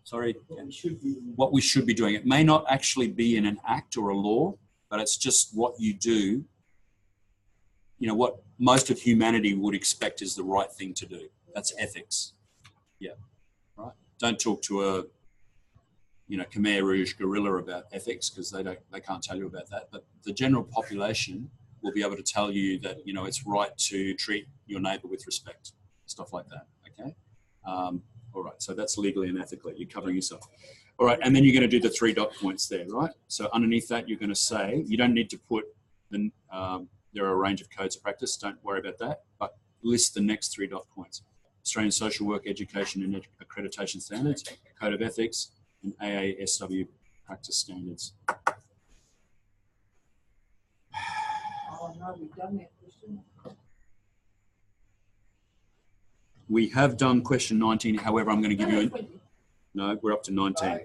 S1: sorry, what we should be doing. It may not actually be in an act or a law, but it's just what you do. You know, what most of humanity would expect is the right thing to do. That's ethics. Yeah, right? Don't talk to a Khmer Rouge guerrilla about ethics because they can't tell you about that. But the general population will be able to tell you that, it's right to treat your neighbour with respect, stuff like that, okay? All right, so that's legally and ethically. You're covering yourself. All right, and then you're going to do the 3 dot points there, right? So underneath that, you're going to say, you don't need to put, there are a range of codes of practice, don't worry about that, but list the next 3 dot points. Australian Social Work Education and Accreditation Standards, Code of Ethics, and AASW practice standards.
S3: Oh, no, we've done that question.
S1: We have done question 19, however, I'm going to give you no, we're up to 19.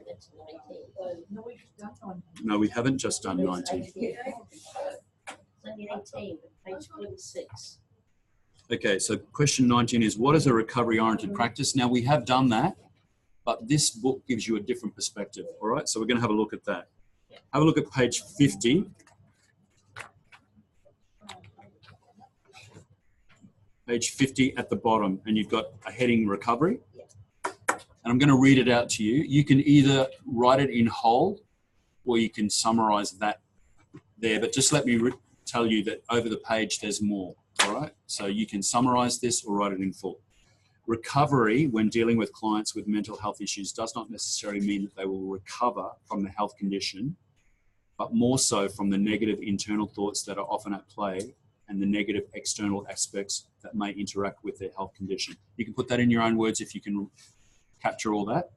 S1: No, we haven't just done 19.
S3: Only 18, page 46.
S1: Okay, so question 19 is, what is a recovery-oriented practice? Now, we have done that, but this book gives you a different perspective, all right? So we're going to have a look at that. Have a look at page 50. Page 50 at the bottom, and you've got a heading recovery. And I'm going to read it out to you. You can either write it in whole or you can summarize that there, but just let me tell you that over the page there's more, all right? So you can summarize this or write it in full. Recovery, when dealing with clients with mental health issues, does not necessarily mean that they will recover from the health condition, but more so from the negative internal thoughts that are often at play and the negative external aspects that may interact with their health condition. You can put that in your own words if you can capture all that.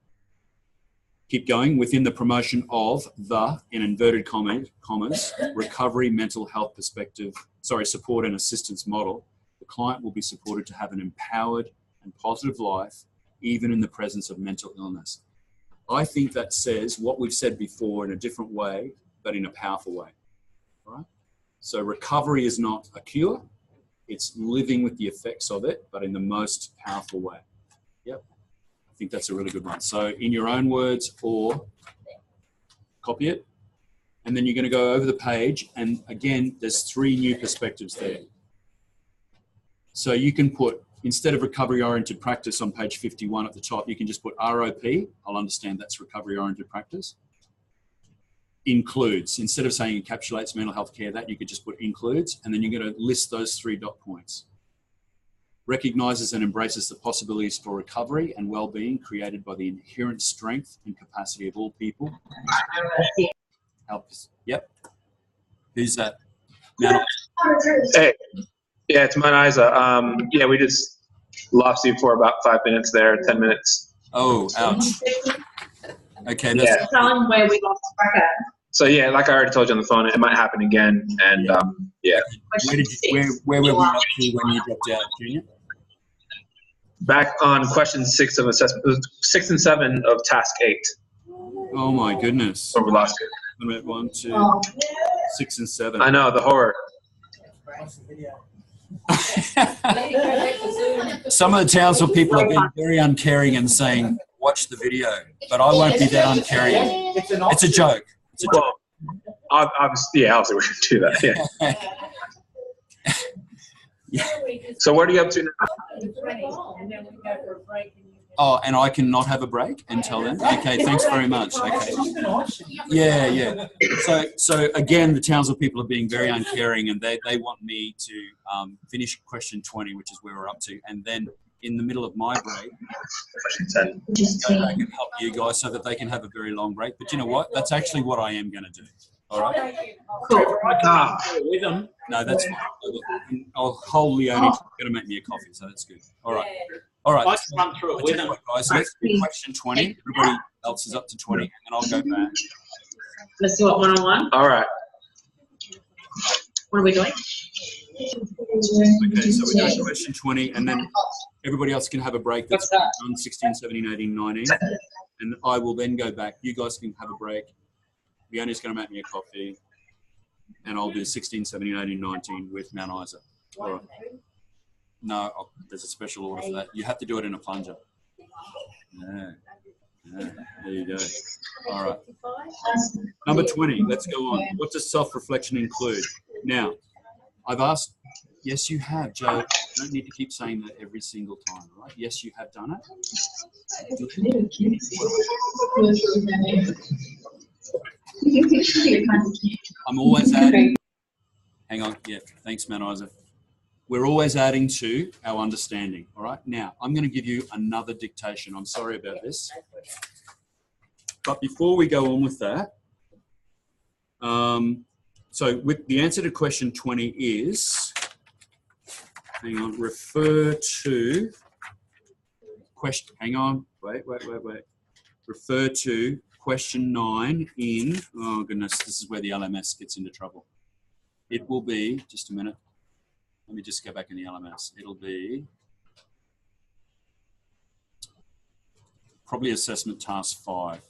S1: Keep going. Within the promotion of the, in inverted commas, recovery mental health support and assistance model, the client will be supported to have an empowered and positive life, even in the presence of mental illness. I think that says what we've said before in a different way, but in a powerful way. All right? So recovery is not a cure. It's living with the effects of it, but in the most powerful way. Yep. I think that's a really good one. So in your own words or copy it. And then you're going to go over the page. And again, there's 3 new perspectives there. So you can put, instead of recovery-oriented practice on page 51 at the top, you can just put ROP. I'll understand that's recovery-oriented practice. includes. Instead of saying encapsulates mental health care, that you could just put includes, and then you're going to list those 3 dot points. Recognises and embraces the possibilities for recovery and well-being created by the inherent strength and capacity of all people. Helps. Yep. Who's that? Now,
S6: Hey, yeah, it's Mount Isa. Yeah, we just lost you for about 5 minutes there, 10 minutes.
S1: oh, ouch. Okay, that's
S6: Yeah.
S7: Tell them where we lost track at.
S6: So yeah, like I already told you on the phone, it might happen again. And yeah,
S1: where were we up to when you dropped out, Junior?
S6: back on question 6 of assessment, 6 and 7 of task 8.
S1: Oh my goodness.
S6: So we lost it.
S1: I'm at 1, 2, 6 and 7.
S6: I know, the horror.
S8: Watch the video.
S1: Some of the townsville people have been very uncaring and saying, watch the video, but I won't be that uncaring.
S8: It's an
S1: It's a joke. It's a joke.
S6: Well, obviously we should do that. Yeah. So what are you up to now?
S3: And then we go for a break. And you can-
S1: Oh, and I can not have a break until then? Okay, thanks very much. Okay. Yeah. So again, the townsville people are being very uncaring, and they want me to finish question 20, which is where we're up to, and then in the middle of my break,
S6: Question 10.
S1: go back and help you guys so that they can have a very long break. But you know what? That's actually what I am going to do. All right?
S2: With them.
S1: No, that's fine. I'll hold Leonie. She's going to make me a coffee, so that's good. All right. All right.
S2: I can run through it with them.
S1: Guys, let's do question 20. Everybody else is up to 20, and then I'll go back.
S7: Let's do it one-on-one.
S6: All right.
S7: What are we doing?
S1: Okay, so we're doing question 20, and then everybody else can have a break. That's
S7: What's that?
S1: on 16, 17, 18, 19. And I will then go back. You guys can have a break. Leonie's going to make me a coffee. And I'll do 16, 17, 18, 19 with Mount Isa. All right. No, there's a special order for that. You have to do it in a plunger. Yeah. There you go. All right. Number 20. Let's go on. What does self-reflection include? Now, I've asked. Yes, you have, Joe. You don't need to keep saying that every single time, right? Yes, you have done it. I'm always adding. Hang on. Yeah. Thanks, Mount Isa. We're always adding to our understanding. All right. Now, I'm going to give you another dictation. I'm sorry about this. But before we go on with that, so with the answer to question 20 is, hang on, refer to question, hang on, wait. Refer to question 9 in, oh goodness, this is where the LMS gets into trouble. It will be, just a minute, let me just go back in the LMS. It'll be probably assessment task 5.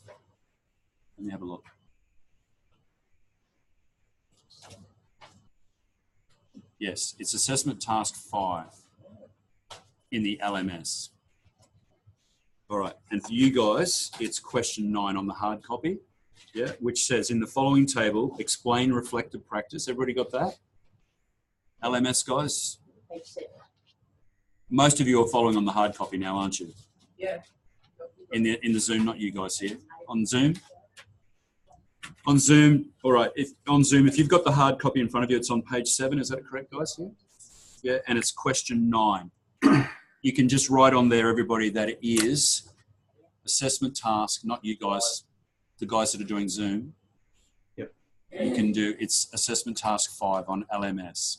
S1: Let me have a look. Yes, it's assessment task 5 in the LMS. All right, and for you guys, it's question 9 on the hard copy, yeah, which says in the following table, explain reflective practice. Everybody got that? LMS guys? Most of you are following on the hard copy now, aren't you?
S3: Yeah.
S1: In the Zoom, not you guys here. On Zoom? On Zoom, all right, if you've got the hard copy in front of you, it's on page 7, is that correct, guys? Yeah, and it's question 9. You can just write on there, everybody, that it is assessment task, not you guys, the guys that are doing Zoom.
S2: Yep.
S1: You can do, it's assessment task 5 on LMS.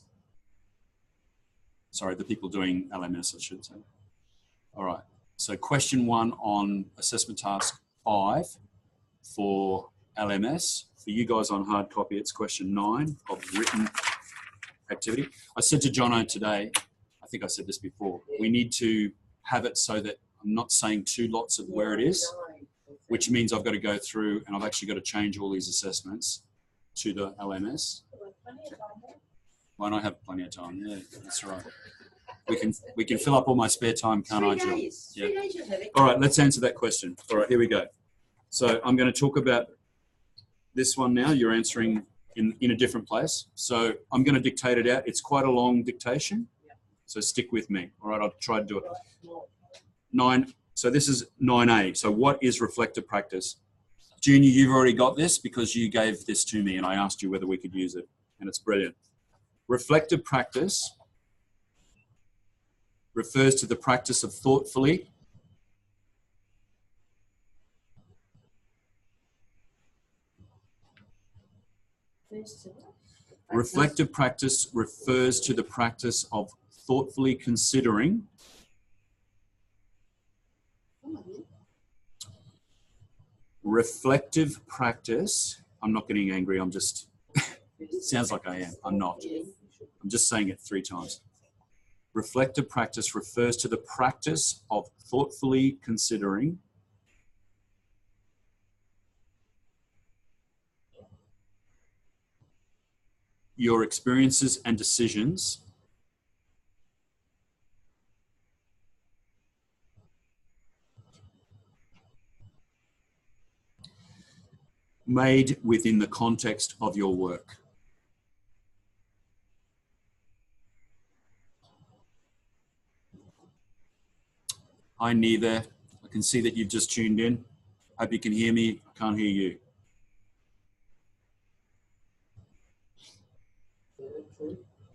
S1: Sorry, the people doing LMS, I should say. All right, so question 1 on assessment task 5 for LMS. For you guys on hard copy, it's question 9 of written activity. I said to Jono today, I think I said this before, we need to have it so that I'm not saying 2 lots of where it is, which means I've got to go through and I've actually got to change all these assessments to the LMS. Why not have plenty of time? Yeah, that's right. We can fill up all my spare time, can't I, Jill? Yeah. All right, let's answer that question. All right, here we go. So I'm going to talk about this one now. You're answering in a different place. So I'm going to dictate it out. It's quite a long dictation, so stick with me. All right, I'll try to do it. 9. So this is 9A. So what is reflective practice? Junior, you've already got this because you gave this to me and I asked you whether we could use it, and it's brilliant. Reflective practice refers to the practice of thoughtfully reflective practice refers to the practice of thoughtfully considering reflective practice. I'm not getting angry. I'm just, it sounds like I am. I'm not. I'm just saying it 3 times. Reflective practice refers to the practice of thoughtfully considering your experiences and decisions made within the context of your work. Hi, Neither. I can see that you've just tuned in. Hope you can hear me. I can't hear you.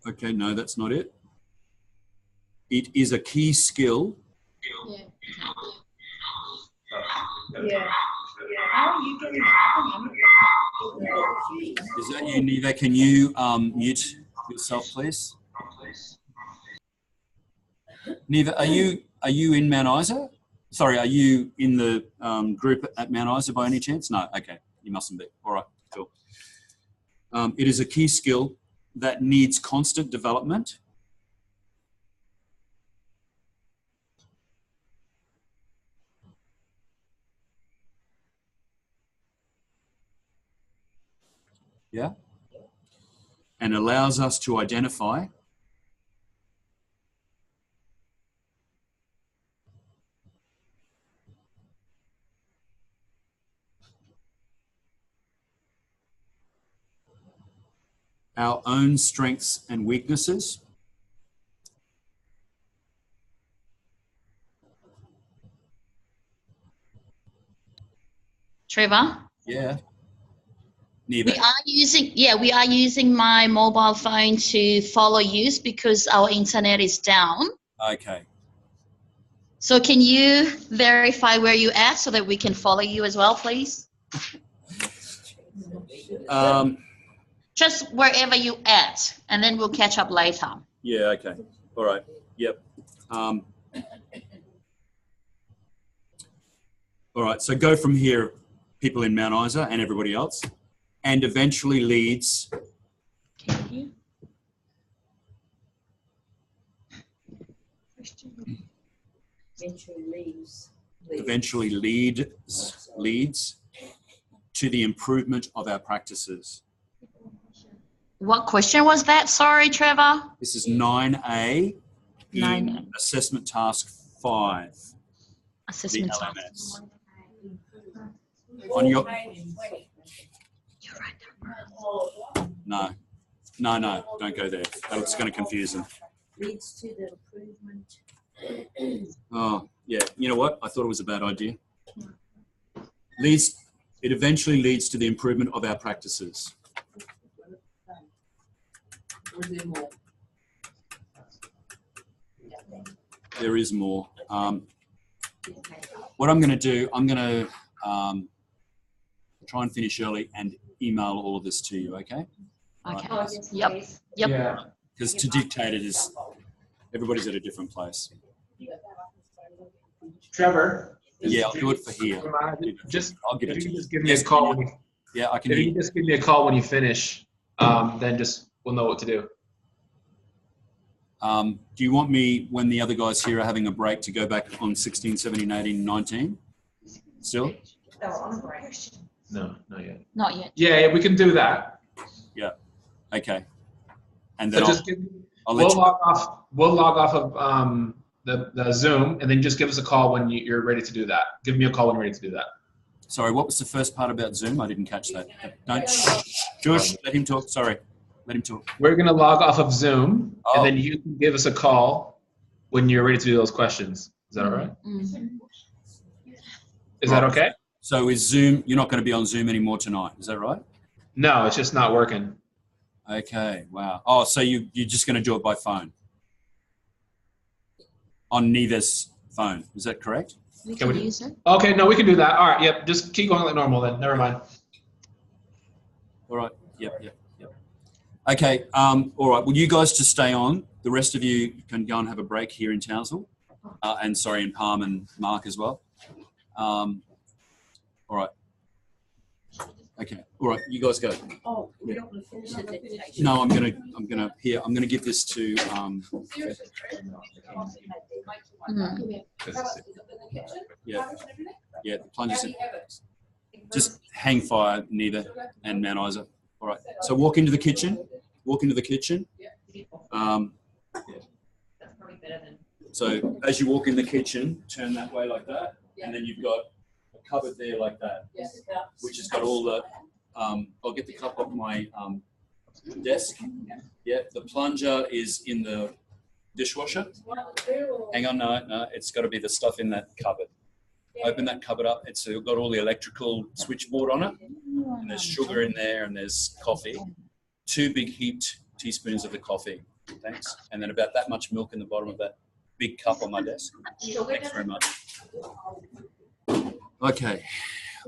S1: Okay, no, that's not it. It is a key skill.
S3: Yeah. How are you getting that?
S1: Is that you, Neva? Can you mute yourself, please? Neva, are you in Mount Isa? Sorry, are you in the group at Mount Isa by any chance? No, okay, you mustn't be. All right, cool. It is a key skill that needs constant development. Yeah. And allows us to identify our own strengths and weaknesses.
S9: Trevor?
S1: Yeah.
S9: We are using my mobile phone to follow you because our internet is down.
S1: Okay.
S9: So can you verify where you at so that we can follow you as well, please? Just wherever you at, and then we'll catch up later.
S1: Yeah, okay. All right. Yep. All right, so go from here, people in Mount Isa and everybody else, and eventually leads eventually leads to the improvement of our practices.
S9: What question was that? Sorry, Trevor.
S1: This is 9A in
S9: 9A.
S1: Assessment Task 5.
S9: Assessment
S1: the
S9: task.
S1: LMS. On your...
S9: You're right.
S1: No, don't go there. That's going to confuse them.
S3: Leads to the improvement.
S1: Oh, yeah. You know what? I thought it was a bad idea. It eventually leads to the improvement of our practices. There is more. What I'm going to do, I'm going to try and finish early and email all of this to you, okay?
S9: Okay.
S1: Right.
S9: Yep.
S6: Yeah.
S1: Because to dictate it is, everybody's at a different place.
S6: Trevor.
S1: Yeah, I'll do it for here.
S6: I'll give it to you. Just give me a
S1: Yes,
S6: call.
S1: can you? Yeah, I can
S6: If
S1: hear
S6: you
S1: you.
S6: just give me a call when you finish, then we'll know what to do.
S1: Do you want me, when the other guys here are having a break, to go back on 16, 17, 18, 19? Still?
S6: No, not yet.
S9: Not yet.
S6: Yeah, we can do that.
S1: Yeah. Okay. And
S6: So
S1: then
S6: just we'll log off of the Zoom, and then just give us a call when you're ready to do that. Give me a call when you're ready to do that.
S1: Sorry, what was the first part about Zoom? I didn't catch that. Don't. Josh, let him talk. Sorry. Let him talk.
S6: We're going to log off of Zoom,
S1: Oh.
S6: and then you can give us a call when you're ready to do those questions. Is that all right?
S9: Mm.
S6: Is that okay?
S1: So is Zoom, you're not going to be on Zoom anymore tonight, is that right?
S6: No, it's just not working.
S1: Okay, wow. Oh, so you're just going to do it by phone? On neither's phone, is that correct?
S9: We
S6: Can
S9: can
S6: we-
S9: use it.
S6: Okay, no, we can do that. All right, yep. Just keep going like normal then. Never mind.
S1: All right, yep. Okay, all right, well, you guys just stay on. The rest of you can go and have a break here in Townsville. And sorry, in Palm and Mark as well. All right. Okay, all right, you guys go.
S3: Oh, we don't want to finish the dictation.
S1: No, I'm gonna give this to yeah, the plungers. Just hang fire, neither, and man Isa. All right. So walk into the kitchen. So as you walk in the kitchen, turn that way like that, and then you've got a cupboard there like that, which has got all the. I'll get the cup off my desk. Yeah, the plunger is in the dishwasher. Hang on, no, it's got to be the stuff in that cupboard. Open that cupboard up. It's got all the electrical switchboard on it, and there's sugar in there, and there's coffee. 2 big heaped teaspoons of the coffee. Thanks. And then about that much milk in the bottom of that big cup on my desk. Thanks very much. Okay.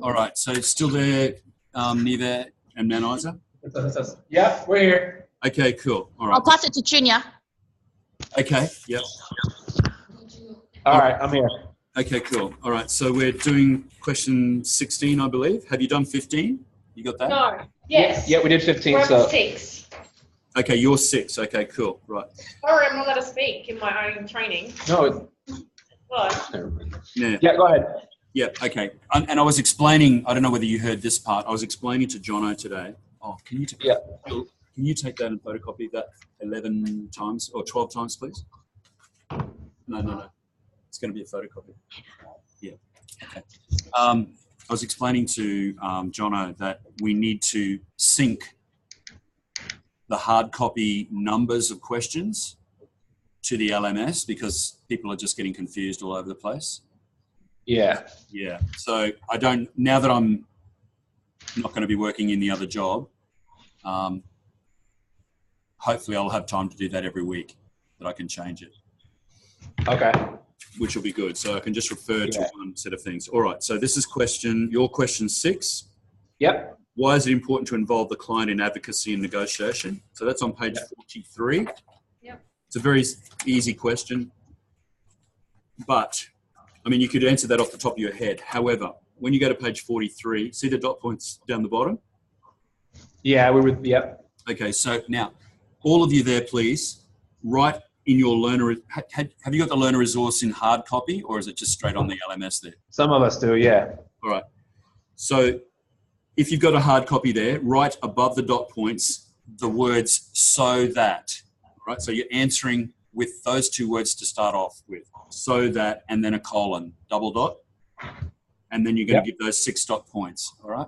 S1: All right. So still there, Neva and Manizer?
S6: Yeah, we're here.
S1: Okay, cool. All
S9: I'll
S1: right.
S9: pass it to Junior.
S1: Okay. Yep.
S6: All right, I'm here.
S1: Okay, cool. All right. So we're doing question 16, I believe. Have you done 15? You got that?
S3: No, yes.
S6: Yeah, we did 15,
S3: We're
S6: so.
S3: at 6.
S1: Okay, you're 6. Okay, cool. Right.
S3: Sorry, I'm not allowed to speak in my own training.
S6: No.
S3: What?
S1: Yeah.
S6: Yeah, go ahead.
S1: Yeah, okay. And I was explaining, I don't know whether you heard this part, I was explaining to Jono today. Oh, can you take that and photocopy that 11 times or 12 times, please? No. It's going to be a photocopy. Yeah. Okay. I was explaining to Jono that we need to sync the hard copy numbers of questions to the LMS because people are just getting confused all over the place.
S6: Yeah.
S1: Yeah. So now that I'm not going to be working in the other job, hopefully I'll have time to do that every week, that I can change it.
S6: Okay.
S1: Which will be good. So I can just refer to one set of things. All right. So this is your question 6.
S6: Yep.
S1: Why is it important to involve the client in advocacy and negotiation? So that's on page 43.
S3: Yep.
S1: It's a very easy question, but I mean, you could answer that off the top of your head. However, when you go to page 43, see the dot points down the bottom?
S6: Yeah, we were, yep.
S1: Okay, so now, all of you there, please, write in your learner, have you got the learner resource in hard copy or is it just straight on the LMS there?
S6: Some of us do, yeah.
S1: All right. So if you've got a hard copy there, write above the dot points the words so that, right? So you're answering with those 2 words to start off with. So that, and then a colon, double dot, and then you're going to give those 6 dot points, all right?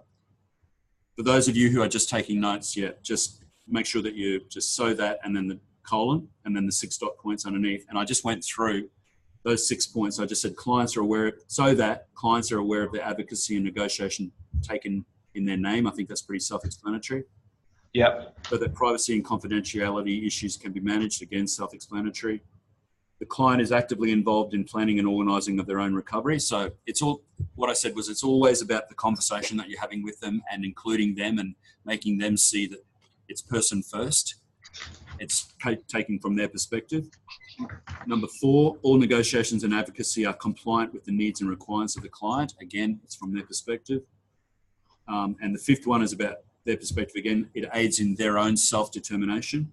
S1: For those of you who are just taking notes, just make sure that you just so that, and then the colon, and then the 6 dot points underneath. And I just went through those 6 points. I just said clients are aware, so that clients are aware of the advocacy and negotiation taken in their name. I think that's pretty self-explanatory.
S6: Yep.
S1: So that privacy and confidentiality issues can be managed, again, self-explanatory. The client is actively involved in planning and organising of their own recovery. So it's all, what I said was it's always about the conversation that you're having with them and including them and making them see that it's person first. It's taken from their perspective. Number 4, all negotiations and advocacy are compliant with the needs and requirements of the client. Again, it's from their perspective. And the 5th one is about their perspective. Again, it aids in their own self-determination.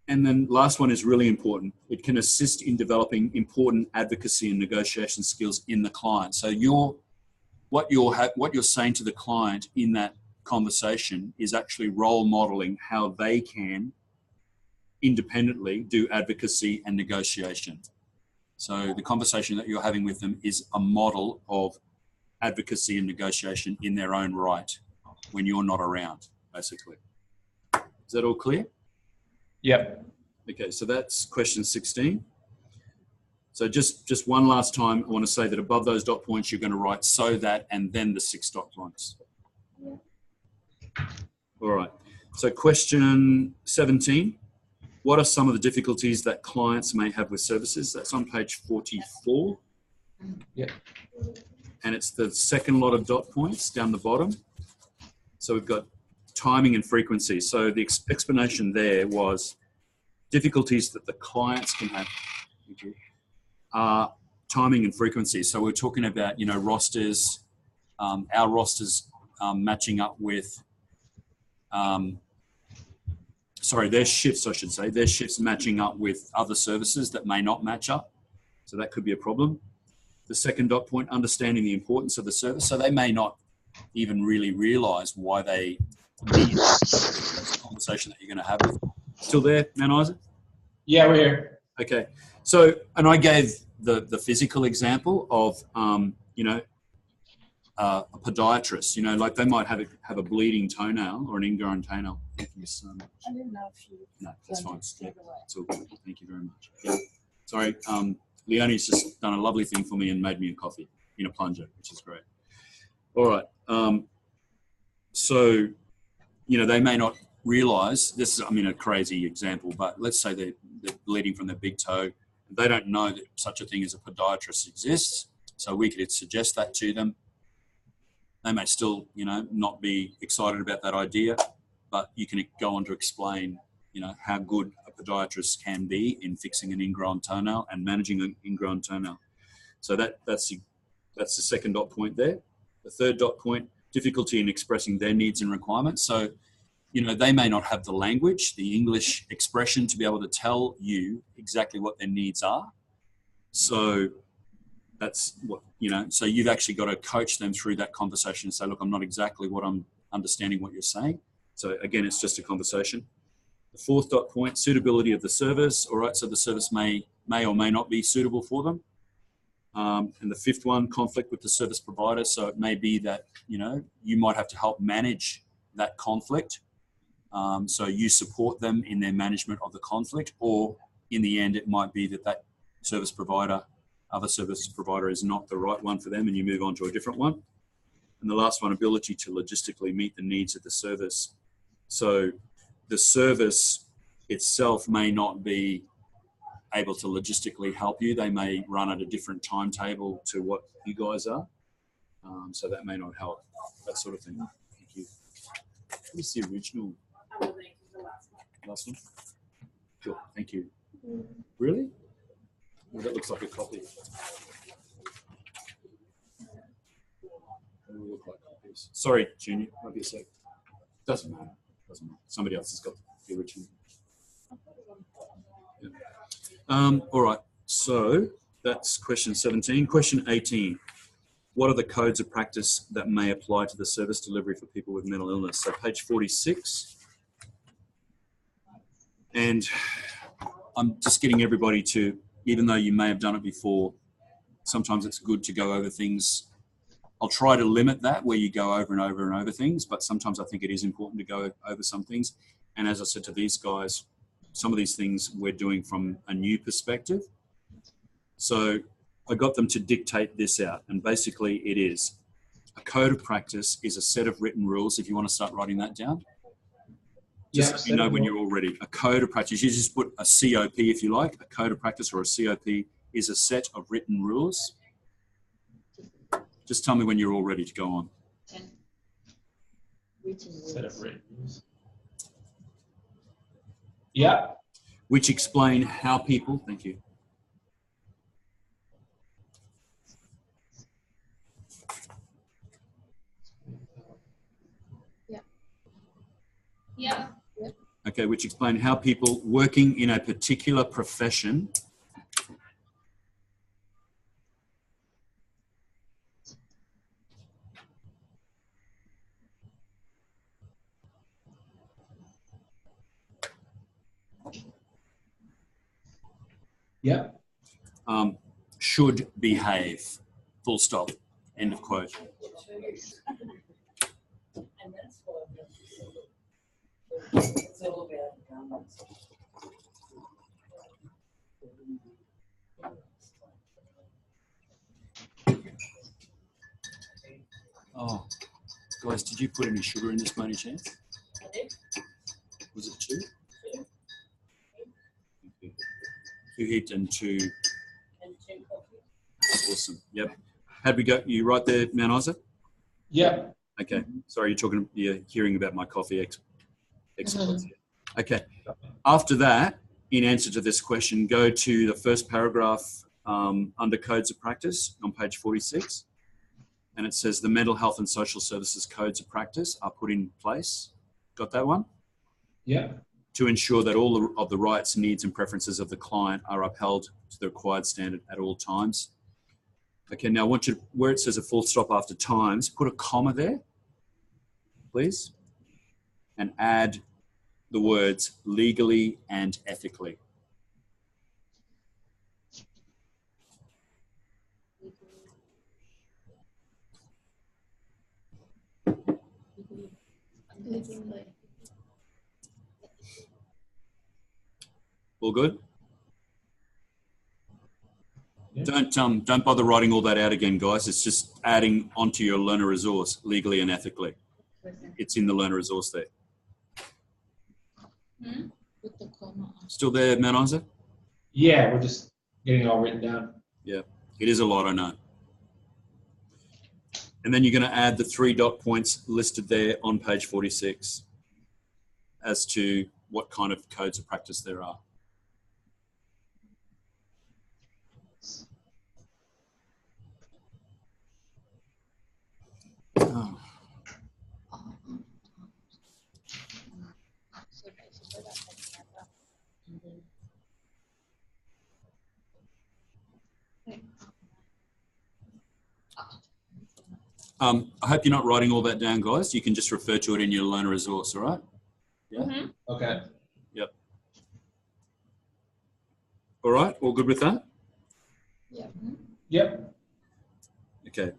S1: And then last one is really important. It can assist in developing important advocacy and negotiation skills in the client. So what you're saying to the client in that conversation is actually role modeling how they can independently do advocacy and negotiation. So the conversation that you're having with them is a model of advocacy and negotiation in their own right when you're not around, basically. Is that all clear?
S6: Yep.
S1: Okay, so that's question 16. So just one last time, I want to say that above those dot points, you're going to write so that and then the 6 dot points. All right. So question 17. What are some of the difficulties that clients may have with services? That's on page 44.
S6: Yep.
S1: And it's the second lot of dot points down the bottom. So we've got timing and frequency. So the explanation there was difficulties that the clients can have are timing and frequency. So we're talking about, you know, rosters, our rosters matching up with, sorry, their shifts, I should say, their shifts matching up with other services that may not match up. So that could be a problem. The second dot point, understanding the importance of the service. So they may not even really realise why they need that's a conversation that you're going to have with them. Still there, man Isaac?
S6: Yeah, we're here.
S1: Okay. So, and I gave the physical example of, you know, a podiatrist, you know, like they might have a bleeding toenail or an ingrown toenail. Thank you so much.
S3: I didn't know if you.
S1: No, that's fine. Yeah, it's all good. Thank you very much. Yeah. Sorry, Leonie's just done a lovely thing for me and made me a coffee in a plunger, which is great. All right. So, you know, they may not realise, this is, I mean, a crazy example, but let's say they're bleeding from their big toe. They don't know that such a thing as a podiatrist exists. So we could suggest that to them. They may still, you know, not be excited about that idea, but you can go on to explain, you know, how good a podiatrist can be in fixing an ingrown toenail and managing an ingrown toenail. So that's the second dot point there. The third dot point, difficulty in expressing their needs and requirements. So, you know, they may not have the language, the English expression to be able to tell you exactly what their needs are. So that's what, you know, so you've actually got to coach them through that conversation and say, look, I'm not exactly what I'm understanding what you're saying. So again, it's just a conversation. The fourth dot point, suitability of the service. All right, so the service may or may not be suitable for them. And the fifth one, conflict with the service provider. So it may be that, you know, you might have to help manage that conflict. So you support them in their management of the conflict, or in the end, it might be that service provider, other service provider is not the right one for them and you move on to a different one. And the last one, ability to logistically meet the needs of the service. So the service itself may not be able to logistically help you. They may run at a different timetable to what you guys are. So that may not help, that sort of thing. Thank you. What is the original? Last one? Sure, thank you. Really? Well, that looks like a copy. They all look like copies. Sorry, Junior, might be a sec. Doesn't matter. Doesn't matter. Somebody else has got the original. Yeah. All right, so that's question 17. Question 18. What are the codes of practice that may apply to the service delivery for people with mental illness? So page 46. And I'm just getting everybody to, even though you may have done it before, sometimes it's good to go over things. I'll try to limit that where you go over and over and over things, but sometimes I think it is important to go over some things. And as I said to these guys, some of these things we're doing from a new perspective. So I got them to dictate this out, and basically it is a code of practice is a set of written rules. If you want to start writing that down, just let me know when you're all ready. A code of practice, you just put a COP if you like. A code of practice or a COP is a set of written rules. Just tell me when you're all ready to go on.
S6: Set of written rules. Yeah.
S1: Which explain how people, thank you.
S9: Yeah.
S1: Okay, which explain how people working in a particular profession
S6: Yep.
S1: should behave. Full stop. End of quote.
S3: And that's what it's all about.
S1: Oh, guys, did you put any sugar in this by any chance?
S3: I did.
S1: Was it 2?
S3: 2.
S1: 2 heaped and 2.
S3: And 2 coffee.
S1: Awesome. Yep. How'd we go? You right there, Mount Isa?
S6: Yep.
S1: Okay. Sorry, you're hearing about my coffee exploits. Okay. After that, in answer to this question, go to the first paragraph under Codes of Practice on page 46. And it says the Mental Health and Social Services Codes of Practice are put in place. Got that one?
S6: Yeah.
S1: To ensure that all of the rights, needs and preferences of the client are upheld to the required standard at all times. Okay, now I want you, where it says a full stop after times, put a comma there, please, and add the words legally and ethically. All good?
S6: Yeah.
S1: Don't bother writing all that out again, guys. It's just adding onto your learner resource, legally and ethically. It's in the learner resource there. Still there, Mount Isa?
S6: Yeah, we're just getting it all written down.
S1: Yeah, it is a lot, I know. And then you're going to add the 3 dot points listed there on page 46 as to what kind of codes of practice there are. Oh. I hope you're not writing all that down, guys. You can just refer to it in your learner resource, all right? Yeah?
S6: Okay.
S1: Yep. All right, all good with that?
S6: Yep.
S1: Okay.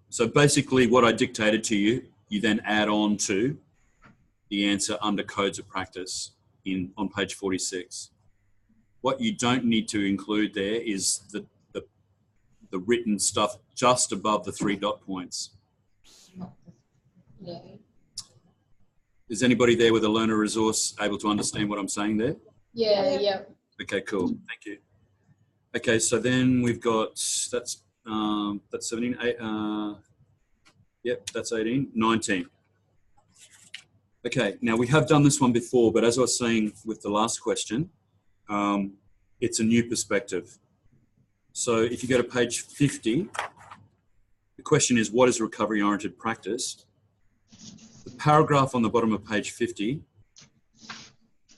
S1: So basically what I dictated to you, you then add on to the answer under codes of practice on page 46. What you don't need to include there is the written stuff just above the 3 dot points. Is anybody there with a learner resource able to understand what I'm saying there?
S9: Yeah.
S1: Okay, cool. Thank you. Okay, so then we've got, that's 17, yep, that's 18, 19. Okay, now we have done this one before, but as I was saying with the last question, it's a new perspective. So if you go to page 50, the question is, what is recovery-oriented practice? The paragraph on the bottom of page 50,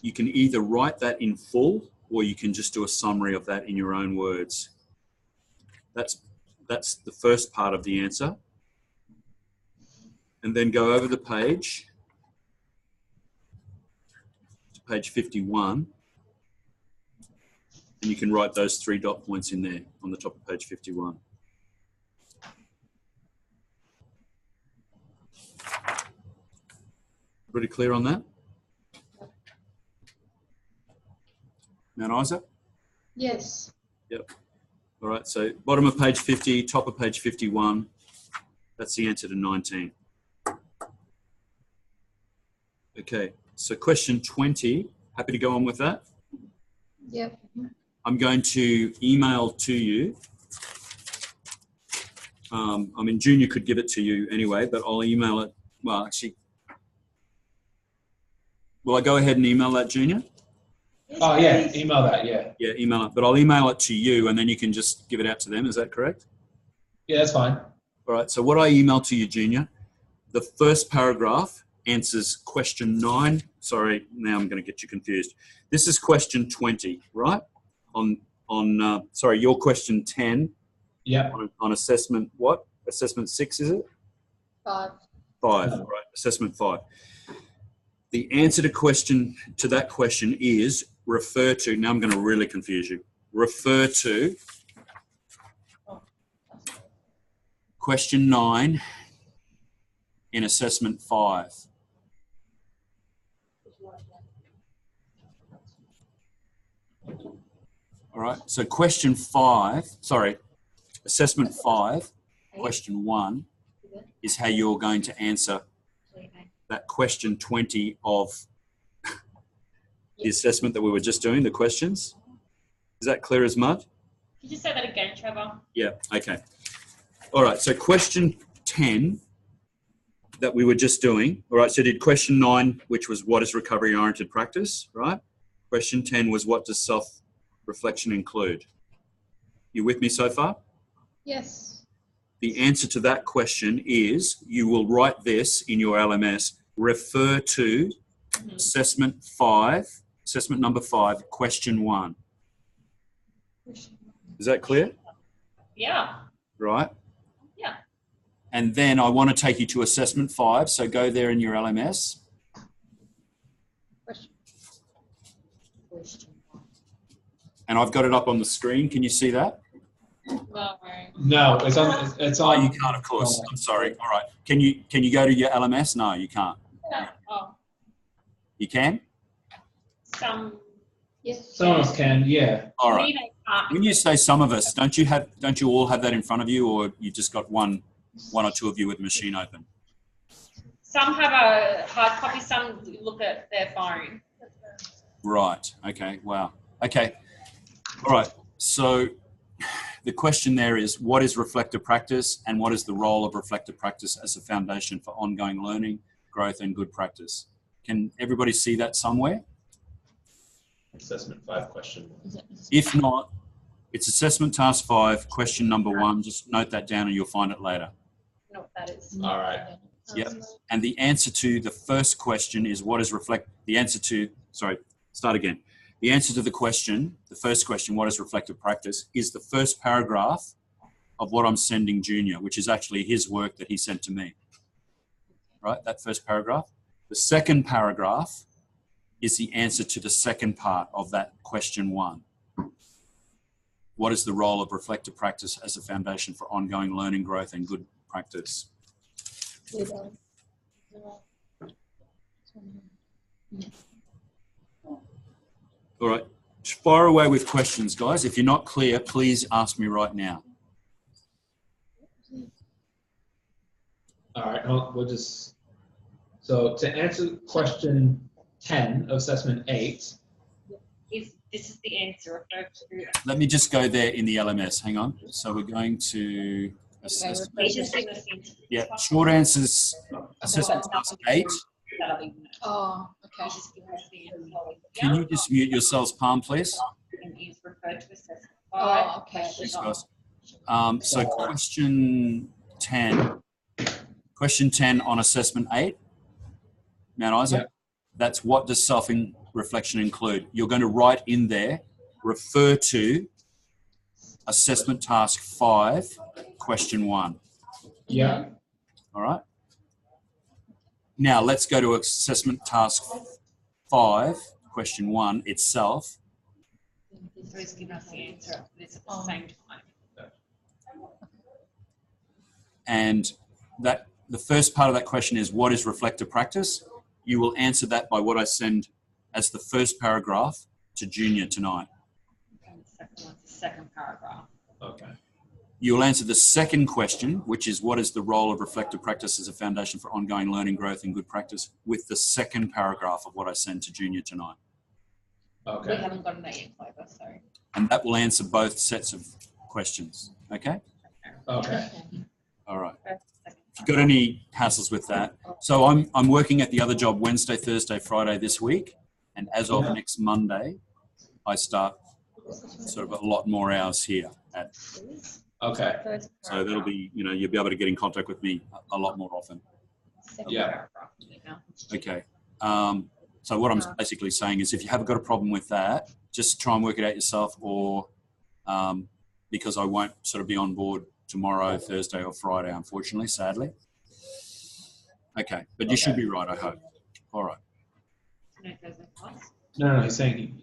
S1: you can either write that in full or you can just do a summary of that in your own words. That's the first part of the answer. And then go over the page to page 51. And you can write those 3 dot points in there on the top of page 51. Pretty clear on that? Mount Isa?
S9: Yes.
S1: Yep. All right, so bottom of page 50, top of page 51. That's the answer to 19. Okay, so question 20. Happy to go on with that?
S9: Yep.
S1: I'm going to email to you. I mean, Junior could give it to you anyway, but I'll email it. Well, actually, will I go ahead and email that, Junior?
S6: Oh, yeah, email that, yeah.
S1: Yeah, email it. But I'll email it to you and then you can just give it out to them. Is that correct?
S6: Yeah, that's fine.
S1: All right, so what I email to you, Junior, the first paragraph answers question 9. Sorry, now I'm going to get you confused. This is question 20, right? Sorry, your question 10.
S6: Yeah.
S1: On assessment, what? Assessment 6, is it?
S9: 5.
S1: 5, right, assessment 5. The answer to that question is refer to, now I'm going to really confuse you, refer to question 9 in assessment 5. All right, so question 5, sorry, assessment 5, question 1 is how you're going to answer that question 20 of the assessment that we were just doing, the questions. Is that clear as mud?
S10: Can you just say that again, Trevor?
S1: Yeah, okay. All right, so question 10 that we were just doing. All right, so did question 9, which was what is recovery-oriented practice, right? Question 10 was what does self-reflection include? You with me so far?
S10: Yes.
S1: The answer to that question is you will write this in your LMS, refer to assessment number 5, question 1. Is that clear?
S10: Yeah.
S1: Right.
S10: Yeah.
S1: And then I want to take you to assessment 5. So go there in your LMS. And I've got it up on the screen. Can you see that?
S6: No, it's on. It's
S1: Oh,
S6: on.
S1: you can't, of course. I'm sorry. All right. Can you go to your LMS? No, you can't.
S10: Oh,
S1: You can?
S10: yes.
S6: Some of us can, yeah.
S1: All right. When you say some of us, don't you all have that in front of you, or you just got one or two of you with the machine open?
S10: Some have a hard copy, some look at their phone.
S1: Right. Okay. Wow. Okay. All right. So the question there is, what is reflective practice and what is the role of reflective practice as a foundation for ongoing learning, growth, and good practice? Can everybody see that somewhere?
S6: Assessment 5, question 1.
S1: If not, it's assessment task 5, question number 1. Just note that down and you'll find it later.
S10: Know what that is.
S6: All right.
S1: Yep. And the answer to the first question is what is the answer to the question, the first question, what is reflective practice, is the first paragraph of what I'm sending Junior, which is actually his work that he sent to me. Right, that first paragraph. The second paragraph is the answer to the second part of that question 1. What is the role of reflective practice as a foundation for ongoing learning, growth, and good practice? All right, fire away with questions, guys. If you're not clear, please ask me right now.
S6: All right, we'll just, so to answer question 10 of assessment 8.
S10: This is the answer.
S1: Let me just go there in the LMS. Hang on. So we're going to yeah, short answers, assessment task 8.
S10: Oh, okay.
S1: Can you just mute yourselves, Palm, please?
S10: Oh, okay.
S1: Thanks, guys. So question 10 on assessment 8, Mount Isa.
S6: Yeah.
S1: That's what does self-reflection include? You're going to write in there, refer to assessment task 5, question 1.
S6: Yeah.
S1: All right. Now let's go to assessment task 5, question 1 itself.
S10: So he's giving us the answer at the same time.
S1: And that the first part of that question is what is reflective practice? You will answer that by what I send as the first paragraph to Junior tonight.
S10: And the second one's the second paragraph.
S6: Okay.
S1: You'll answer the second question, which is what is the role of reflective practice as a foundation for ongoing learning, growth, and good practice, with the second paragraph of what I send to Junior tonight.
S6: Okay.
S10: We haven't gotten that yet, Clover, sorry.
S1: And that will answer both sets of questions. Okay?
S6: Okay.
S1: All right. If you've got any hassles with that. So I'm working at the other job Wednesday, Thursday, Friday this week. And as of next Monday, I start sort of a lot more hours here.
S6: Okay.
S1: So that'll be, you'll be able to get in contact with me a lot more often.
S6: Yeah.
S1: Okay. So what I'm basically saying is if you haven't got a problem with that, just try and work it out yourself, or because I won't sort of be on board tomorrow, Thursday or Friday, unfortunately, sadly. Okay, but you should be right, I hope. All right.
S6: No, he's saying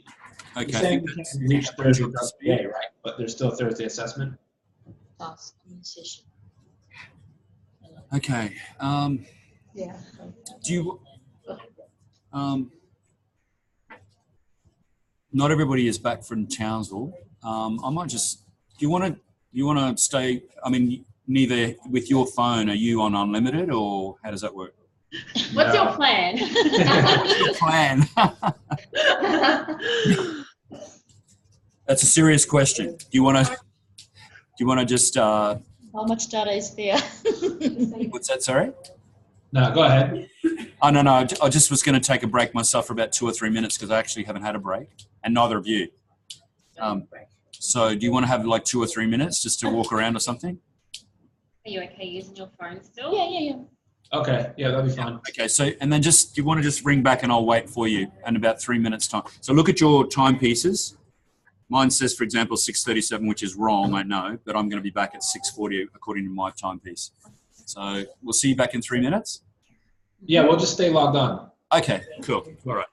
S1: Okay.
S6: he's saying we can reach Thursday today, right? But there's still Thursday assessment.
S9: Session.
S1: Okay.
S10: Yeah.
S1: Do you? Not everybody is back from Townsville. I might just. Do you want to stay? I mean, neither with your phone, are you on unlimited or how does that work?
S10: What's your plan?
S1: What's your plan? That's a serious question. Do you want to just,
S9: How much data is there?
S1: what's that, sorry?
S6: No, go ahead.
S1: Oh, no, I just was going to take a break myself for about 2 or 3 minutes because I actually haven't had a break, and neither of you. So do you want to have like 2 or 3 minutes just to walk around or something?
S10: Are you okay using your phone still?
S9: Yeah.
S6: Okay, yeah, that'll be fine.
S1: Okay, so, and then just, do you want to just ring back and I'll wait for you in about 3 minutes time. So look at your timepieces. Mine says, for example, 6:37, which is wrong, I know, but I'm going to be back at 6:40 according to my timepiece. So we'll see you back in 3 minutes.
S6: Yeah, we'll just stay logged on.
S1: Okay, cool. All right.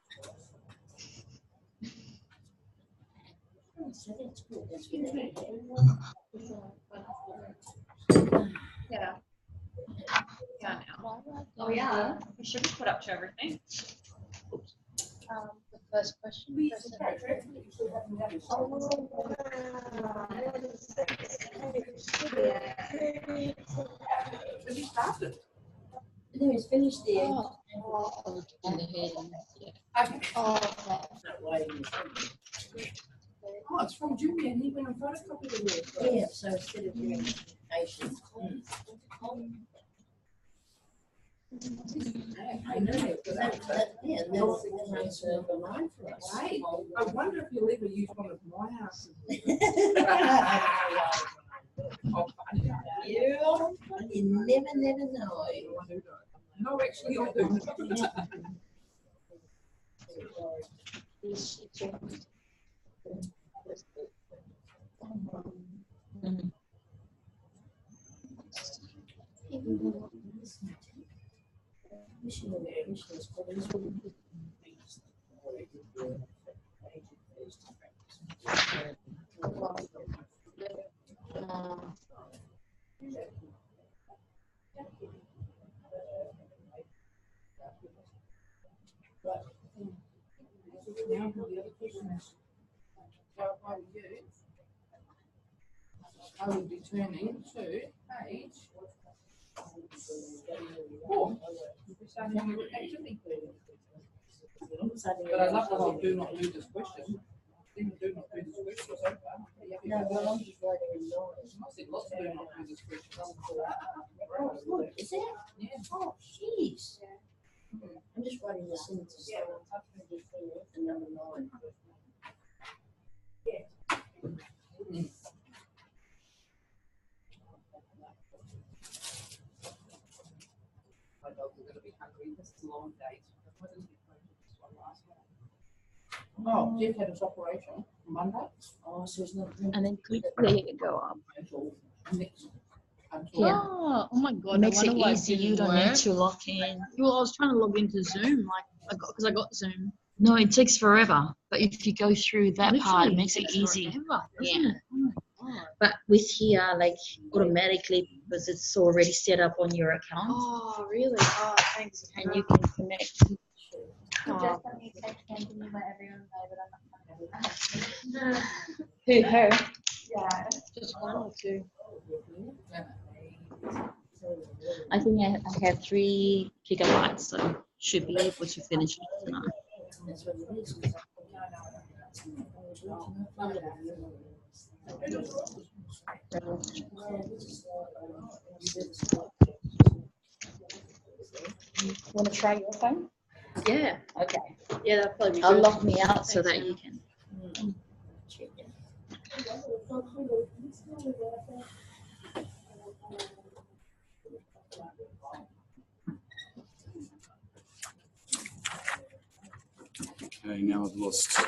S10: Yeah. Yeah, now. Oh, yeah. We should be put up to everything.
S9: The first question.
S3: No, it's finished the Oh, it's from Julia and he went and photocopied it. Yeah, so instead of doing patients. I know, yeah, that's an answer of a line for us.
S8: Hey, I wonder if you'll ever use one of my houses.
S3: You never know.
S8: No, actually, I do. Now, the other question is, how I will be turning to page 4. We're starting on the activity. But I love the whole do not do this question. Didn't do not do this question so far.
S3: No, well, I'm just writing in
S8: I said lots of do not do this questions.
S3: Oh, good. Is it?
S8: Yeah.
S3: Oh, jeez. I'm just writing this in to start and number 9.
S8: My dog is going to be hungry. This is a long day. Oh, Jeff had his operation Monday.
S3: Oh, so it's not.
S9: And then click there you go up.
S10: Oh my God.
S9: It makes it easy. You don't need to log in.
S10: Well, I was trying to log into Zoom, because I got Zoom.
S9: No, it takes forever. But if you go through that part, it makes it easy. Yeah. But with here, like automatically, because it's already set up on your account.
S10: Oh, really? Oh, thanks.
S9: And you can connect.
S10: Oh.
S9: Who, her?
S10: Yeah, just 1 or 2.
S9: I think I have 3 gigabytes, so should be able to finish it tonight.
S3: That's what it is.
S9: Want to try your phone?
S10: Yeah.
S9: Okay.
S10: Yeah, that'll probably be
S9: I'll
S10: good.
S9: lock me out so that you can.
S1: Okay, now I've lost.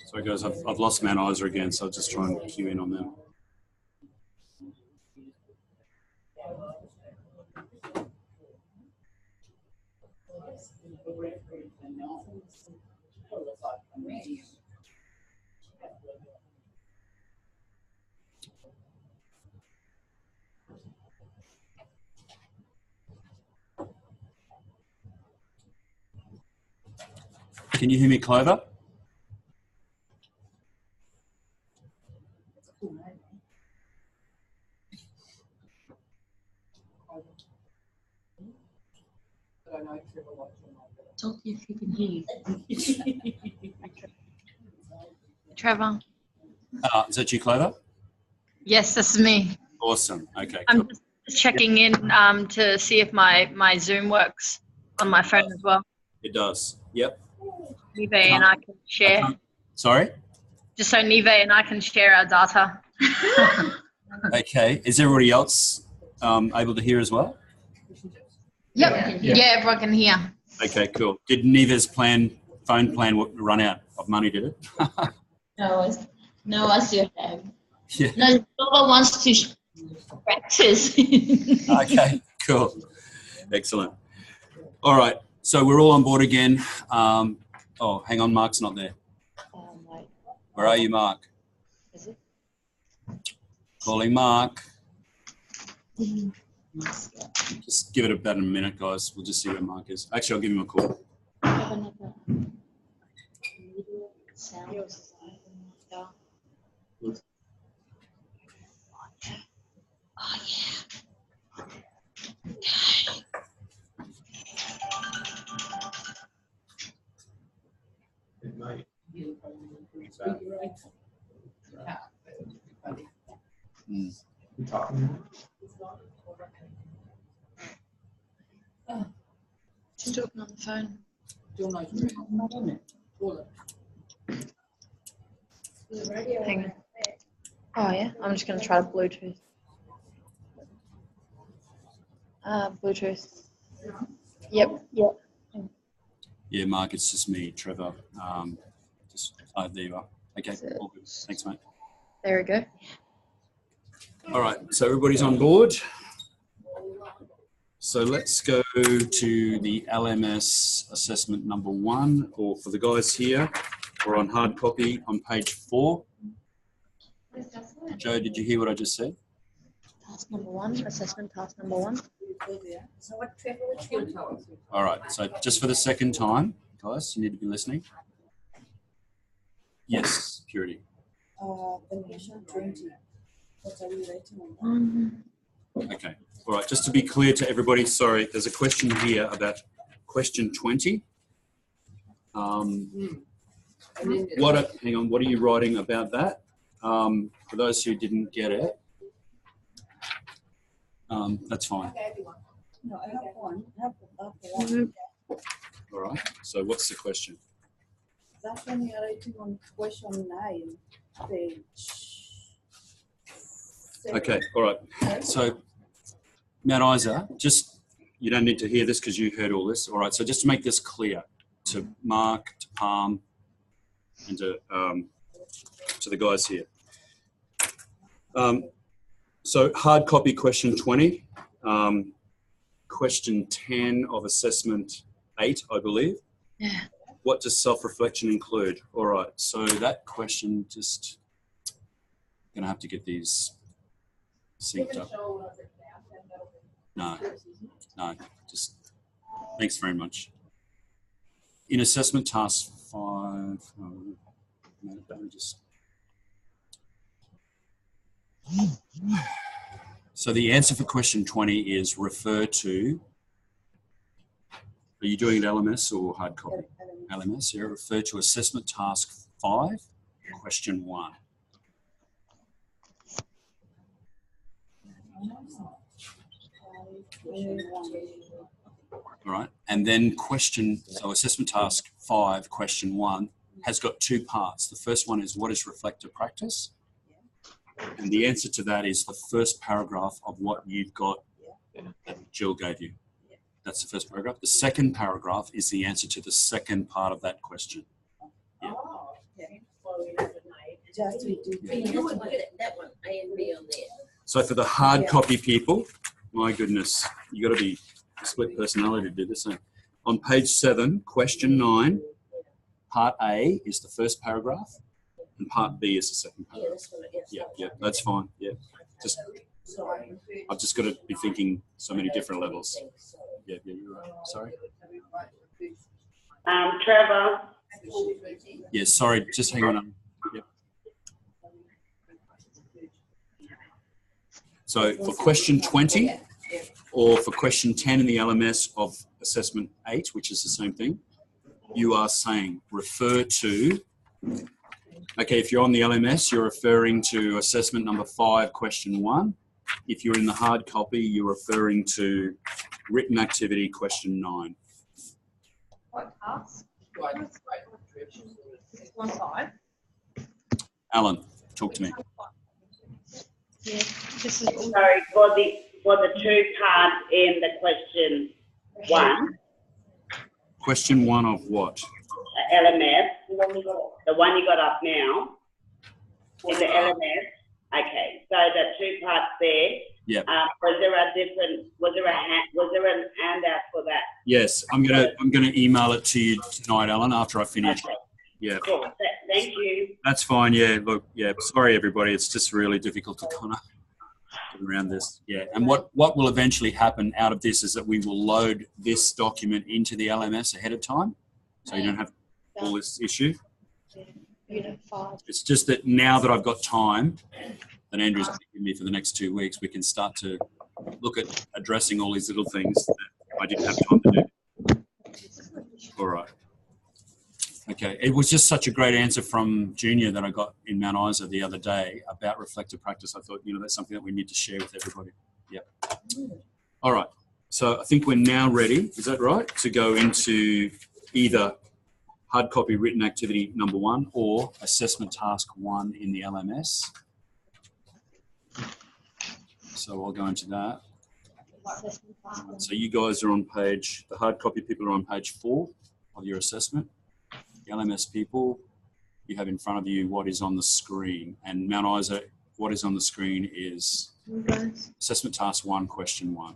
S1: Sorry guys, I've lost Mount Isa again, so I'll just try and cue in on them. Can you hear me, Clover?
S8: know Trevor likes your mic better.
S9: Talk if you can hear you. Trevor.
S1: Is that you, Clover?
S9: Yes, that's me.
S1: Awesome. Okay,
S9: I'm
S1: cool.
S9: just checking in to see if my Zoom works on my phone as well.
S1: It does. Yep.
S9: Nive and I can share.
S1: Sorry?
S9: Just so Nive and I can share our data.
S1: Okay. Is everybody else able to hear as well?
S9: Yep. Yeah, everyone can hear.
S1: Okay, cool. Did Neva's phone plan run out of money, did it?
S9: No, I still have.
S1: Yeah.
S9: No, Silver wants to practice.
S1: Okay, cool. Excellent. All right. So we're all on board again. Oh, hang on. Mark's not there. Where are you, Mark?
S9: Is it?
S1: Calling Mark. Just give it about a minute, guys. We'll just see where Mark is. Actually, I'll give him a call.
S9: Oh, yeah. She's talking on the phone. Hang on. Oh, yeah. I'm just going to try Bluetooth. Bluetooth. Yep.
S1: Yeah, Mark, it's just me, Trevor. There you are. Okay, all good. Thanks, mate.
S9: There we go.
S1: All right, so everybody's on board. So let's go to the LMS assessment number 1, or for the guys here, we're on hard copy on page 4. Joe, did you hear what I just said?
S9: Task number 1, assessment task number 1.
S3: So what Trevor was going to tell us?
S1: All right, so just for the second time, guys, you need to be listening. Yes, Purity.
S3: The question 20. What are we rating on that?
S1: Okay, all right, just to be clear to everybody, sorry, there's a question here about question 20. Hang on, what are you writing about that? For those who didn't get it, that's fine.
S3: No, I have one.
S1: All right, so what's the question?
S3: That's when you're writing on question 9, page 7.
S1: Okay, all right. So, Mount Isa, just, you don't need to hear this because you heard all this. All right, so just to make this clear to Mark, to Palm, and to the guys here. So hard copy question 20, question 10 of assessment 8, I believe.
S9: Yeah.
S1: What does self-reflection include? All right, so that question, just gonna have to get these synced up. No, just thanks very much. In assessment task 5, so the answer for question 20 is refer to, are you doing it LMS or hard copy? LMS, yeah, refer to assessment task 5, question 1. All right, and then so assessment task 5, question 1, has got 2 parts. The first one is what is reflective practice? And the answer to that is the first paragraph of what you've got that Jill gave you. That's the first paragraph. The second paragraph is the answer to the second part of that question. Yeah.
S3: Oh, okay. Just we do.
S11: You would put that one A and B on there.
S1: So for the hard copy people, my goodness, you got to be a split personality to do this. So on page 7, question 9, part A is the first paragraph, and part B is the second paragraph. Yeah, that's fine. Yeah, I've just got to be thinking so many different levels. Yeah, you're right. Sorry.
S5: Trevor.
S1: Yeah, sorry. Just hang on. Yep. So for question 20, or for question 10 in the LMS of assessment 8, which is the same thing, you are saying refer to, okay, if you're on the LMS, you're referring to assessment number 5, question 1. If you're in the hard copy, you're referring to written activity question 9.
S10: What task?
S8: Right.
S10: It's 1-5.
S1: Alan, talk to me.
S10: Yeah, this is
S5: Sorry, for the 2 parts in the question 1,
S1: Question 1 of what?
S5: LMS, the one you got up now, in the LMS. Okay, so the 2 parts there.
S1: Yeah.
S5: Was there an handout for that?
S1: Yes, I'm gonna email it to you tonight, Alan, after I finish.
S5: Okay.
S1: Yeah.
S5: Cool. Thank you.
S1: That's fine. Yeah. Look. Yeah. Sorry, everybody. It's just really difficult to kind of get around this. Yeah. And what will eventually happen out of this is that we will load this document into the LMS ahead of time, so you don't have all this issue.
S9: Unit 5.
S1: It's just that now that I've got time that Andrew's given me for the next 2 weeks, we can start to look at addressing all these little things that I didn't have time to do. All right. Okay. It was just such a great answer from Junior that I got in Mount Isa the other day about reflective practice. I thought, that's something that we need to share with everybody. Yep. All right. So I think we're now ready, is that right, to go into either hard copy written activity number 1 or assessment task 1 in the LMS. So I'll go into that. So you guys are on the hard copy people are on page 4 of your assessment. The LMS people, you have in front of you what is on the screen. And Mount Isa, what is on the screen is assessment task 1, question 1.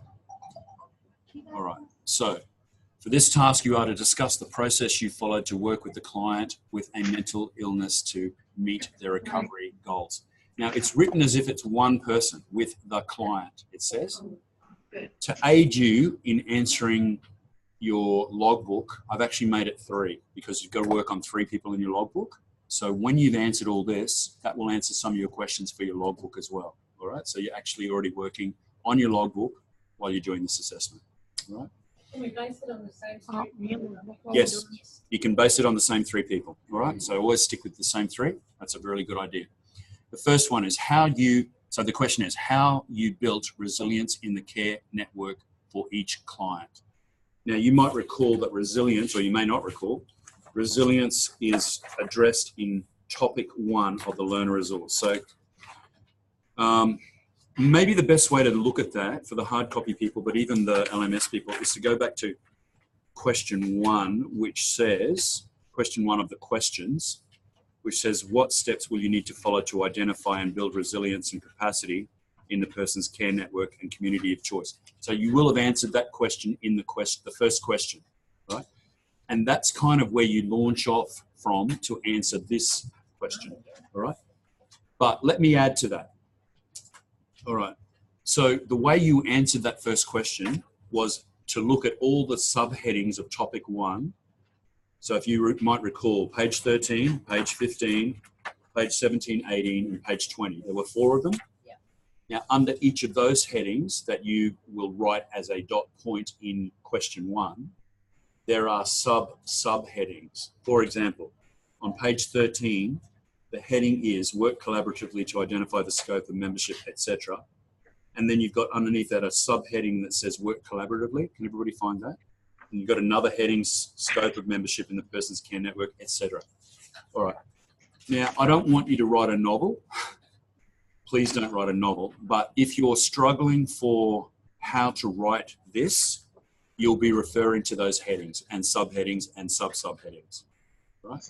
S1: All right. So for this task, you are to discuss the process you followed to work with the client with a mental illness to meet their recovery goals. Now, it's written as if it's one person with the client, it says. To aid you in answering your logbook, I've actually made it 3 because you've got to work on 3 people in your logbook. So when you've answered all this, that will answer some of your questions for your logbook as well. All right. So you're actually already working on your logbook while you're doing this assessment. All right.
S3: Can we base it on the same 3 people?
S1: Yes, you can base it on the same 3 people. All right. So always stick with the same 3. That's a really good idea. The first one is so the question is how you built resilience in the care network for each client. Now, you might recall that resilience, or you may not recall, resilience is addressed in topic 1 of the learner resource. So maybe the best way to look at that for the hard copy people, but even the LMS people, is to go back to question 1, which says, question 1 of the questions, which says, what steps will you need to follow to identify and build resilience and capacity in the person's care network and community of choice? So you will have answered that question in the first question, right? And that's kind of where you launch off from to answer this question, all right? But let me add to that. All right. So the way you answered that first question was to look at all the subheadings of topic 1. So if you might recall, page 13, page 15, page 17, 18, and page 20. There were 4 of them.
S10: Yeah.
S1: Now, under each of those headings that you will write as a dot point in question 1, there are subheadings. For example, on page 13, the heading is work collaboratively to identify the scope of membership, etc. And then you've got underneath that a subheading that says work collaboratively. Can everybody find that? And you've got another heading, scope of membership in the person's care network, etc. All right. Now, I don't want you to write a novel. Please don't write a novel. But if you're struggling for how to write this, you'll be referring to those headings and subheadings and sub-subheadings. Right?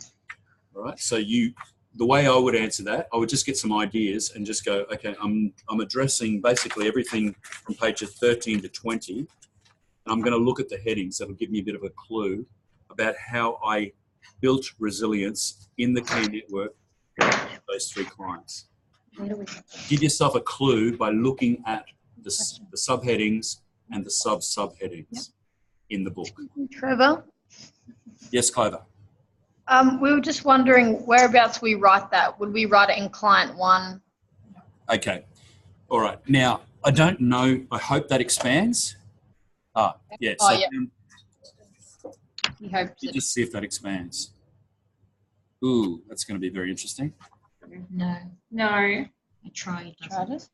S1: All right. So the way I would answer that, I would just get some ideas and just go, okay, I'm addressing basically everything from pages 13 to 20. And I'm going to look at the headings. That'll give me a bit of a clue about how I built resilience in the care network for those 3 clients. Give yourself a clue by looking at the subheadings and the subheadings in the book.
S10: Trevor?
S1: Yes, Clover.
S10: We were just wondering whereabouts we write that. Would we write it in client 1?
S1: Okay. All right. Now, I don't know. I hope that expands. Ah, yeah.
S10: Oh,
S1: So
S10: yeah. You hope
S1: you
S10: that.
S1: just see if that expands. Ooh, that's going to be very interesting.
S9: No,
S10: No.
S9: I tried.
S10: Tried it?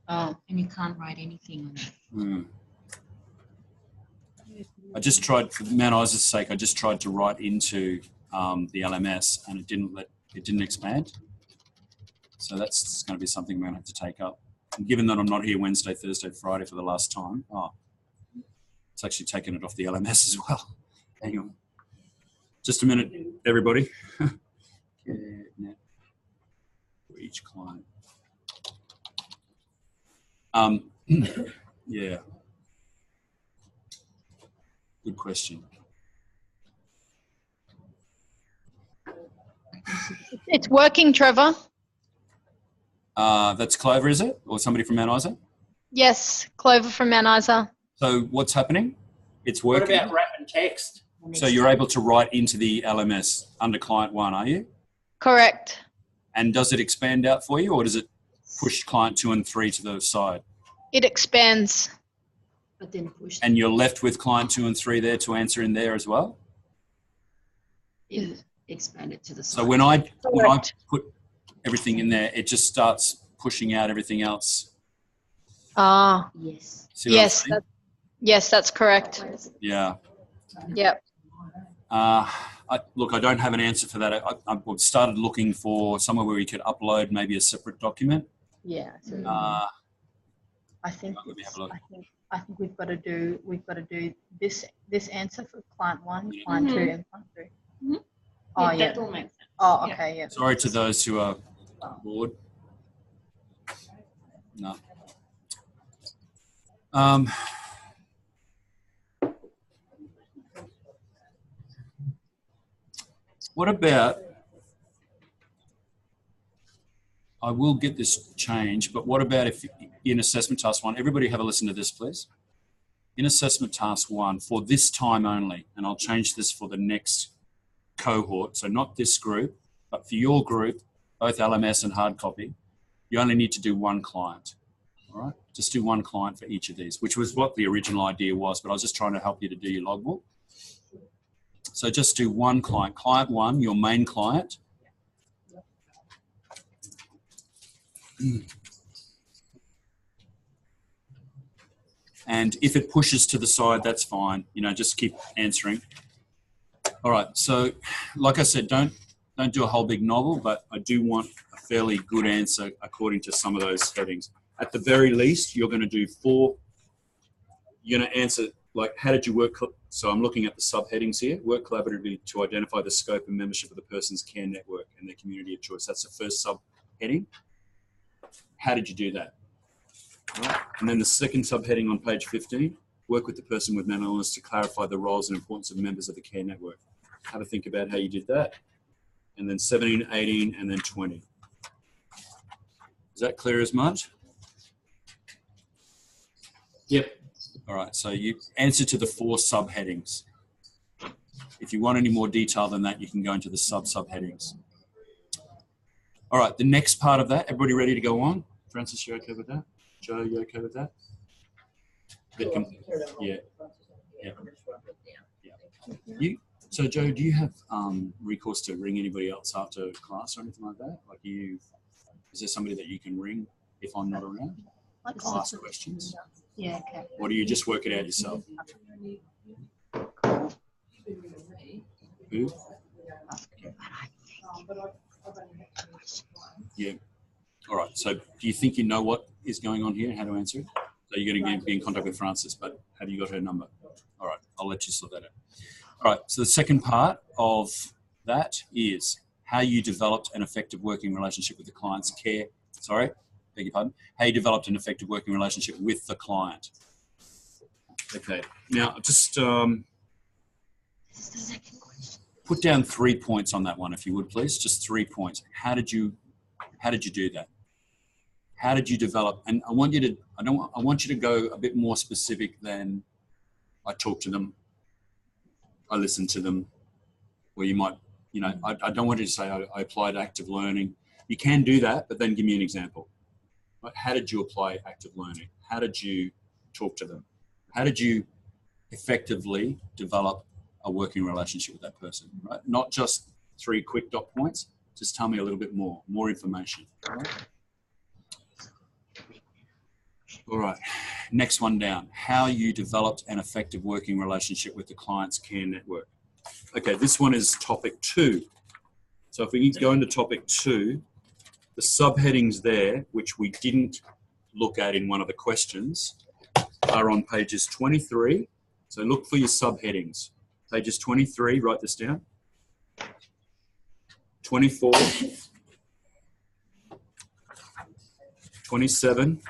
S10: Oh.
S9: And you can't write anything on it.
S1: Hmm. I just tried, for Mount Isa's sake, I just tried to write into the LMS, and it didn't expand. So that's going to be something we're going to have to take up. And given that I'm not here Wednesday, Thursday, Friday for the last time, it's actually taken it off the LMS as well. Hang on. Just a minute, everybody. For each client. Yeah. Good question.
S10: It's working, Trevor.
S1: That's Clover, is it? Or somebody from Mount Isa?
S10: Yes, Clover from Mount Isa.
S1: So what's happening? It's
S2: What
S1: working.
S2: about wrapping text?
S1: So you're able to write into the LMS under client 1, are you?
S10: Correct.
S1: And does it expand out for you, or does it push client 2 and 3 to the side?
S10: It expands.
S9: But then push.
S1: And you're left with client 2 and 3 there to answer in there as well?
S9: Expand it to the side.
S1: So when I put everything in there, it just starts pushing out everything else.
S9: Yes.
S1: See what I'm
S10: Yes.
S1: saying?
S10: Yes, that's correct.
S1: Yeah.
S10: Yep.
S1: Look, I don't have an answer for that. I've started looking for somewhere where we could upload maybe a separate document.
S10: Yeah. So I think
S1: let me have a look.
S10: I think we've got to do this answer for client 1,
S1: Yeah.
S10: client 2, and client 3.
S9: Mm-hmm.
S10: Oh
S9: Yeah,
S10: yeah.
S9: that all makes sense.
S10: Oh okay. Yeah.
S1: Sorry to those who are bored. No. What about, I will get this changed, but what about if in assessment task 1, everybody have a listen to this, please. In assessment task 1, for this time only, and I'll change this for the next cohort, so not this group, but for your group, both LMS and hard copy, you only need to do 1 client, all right? Just do 1 client for each of these, which was what the original idea was, but I was just trying to help you to do your logbook. So just do 1 client. Client 1, your main client. And if it pushes to the side, that's fine. You know, just keep answering. All right. So, like I said, don't do a whole big novel, but I do want a fairly good answer according to some of those headings. At the very least, you're going to do 4. You're going to answer, like, how did you work? So I'm looking at the subheadings here. Work collaboratively to identify the scope and membership of the person's care network and their community of choice. That's the first subheading. How did you do that? Right. And then the second subheading on page 15, work with the person with mental illness to clarify the roles and importance of members of the care network. Have a think about how you did that. And then 17, 18, and then 20. Is that clear as mud?
S2: Yep.
S1: All right, so you answer to the 4 subheadings. If you want any more detail than that, you can go into the subheadings. All right, the next part of that, everybody ready to go on? Francis, you okay with that? Joe, you okay with that? Yeah. So Joe, do you have recourse to ring anybody else after class or anything like that? Like is there somebody that you can ring if I'm not around? I'll ask questions.
S10: Yeah. Okay.
S1: Or do you just work it out yourself? Who? Yeah. All right. So do you think you know what is going on here and how to answer it? So you're going to be in contact with Francis, but have you got her number? All right. I'll let you sort that out. All right. So the second part of that is how you developed an effective working relationship with the client's care. Sorry, beg your pardon. How you developed an effective working relationship with the client. Okay. Now, just put down 3 points on that one, if you would, please. Just 3 points. How did you do that? How did you develop? And I want you to go a bit more specific than I talk to them, I listen to them, or you might, I don't want you to say I applied active learning. You can do that, but then give me an example. Right? How did you apply active learning? How did you talk to them? How did you effectively develop a working relationship with that person? Right? Not just 3 quick dot points. Just tell me a little bit more information. Right? All right, next one down. How you developed an effective working relationship with the client's care network. Okay, this one is topic 2. So if we go into topic 2, the subheadings there, which we didn't look at in one of the questions, are on pages 23. So look for your subheadings. Pages 23, write this down. 24, 27,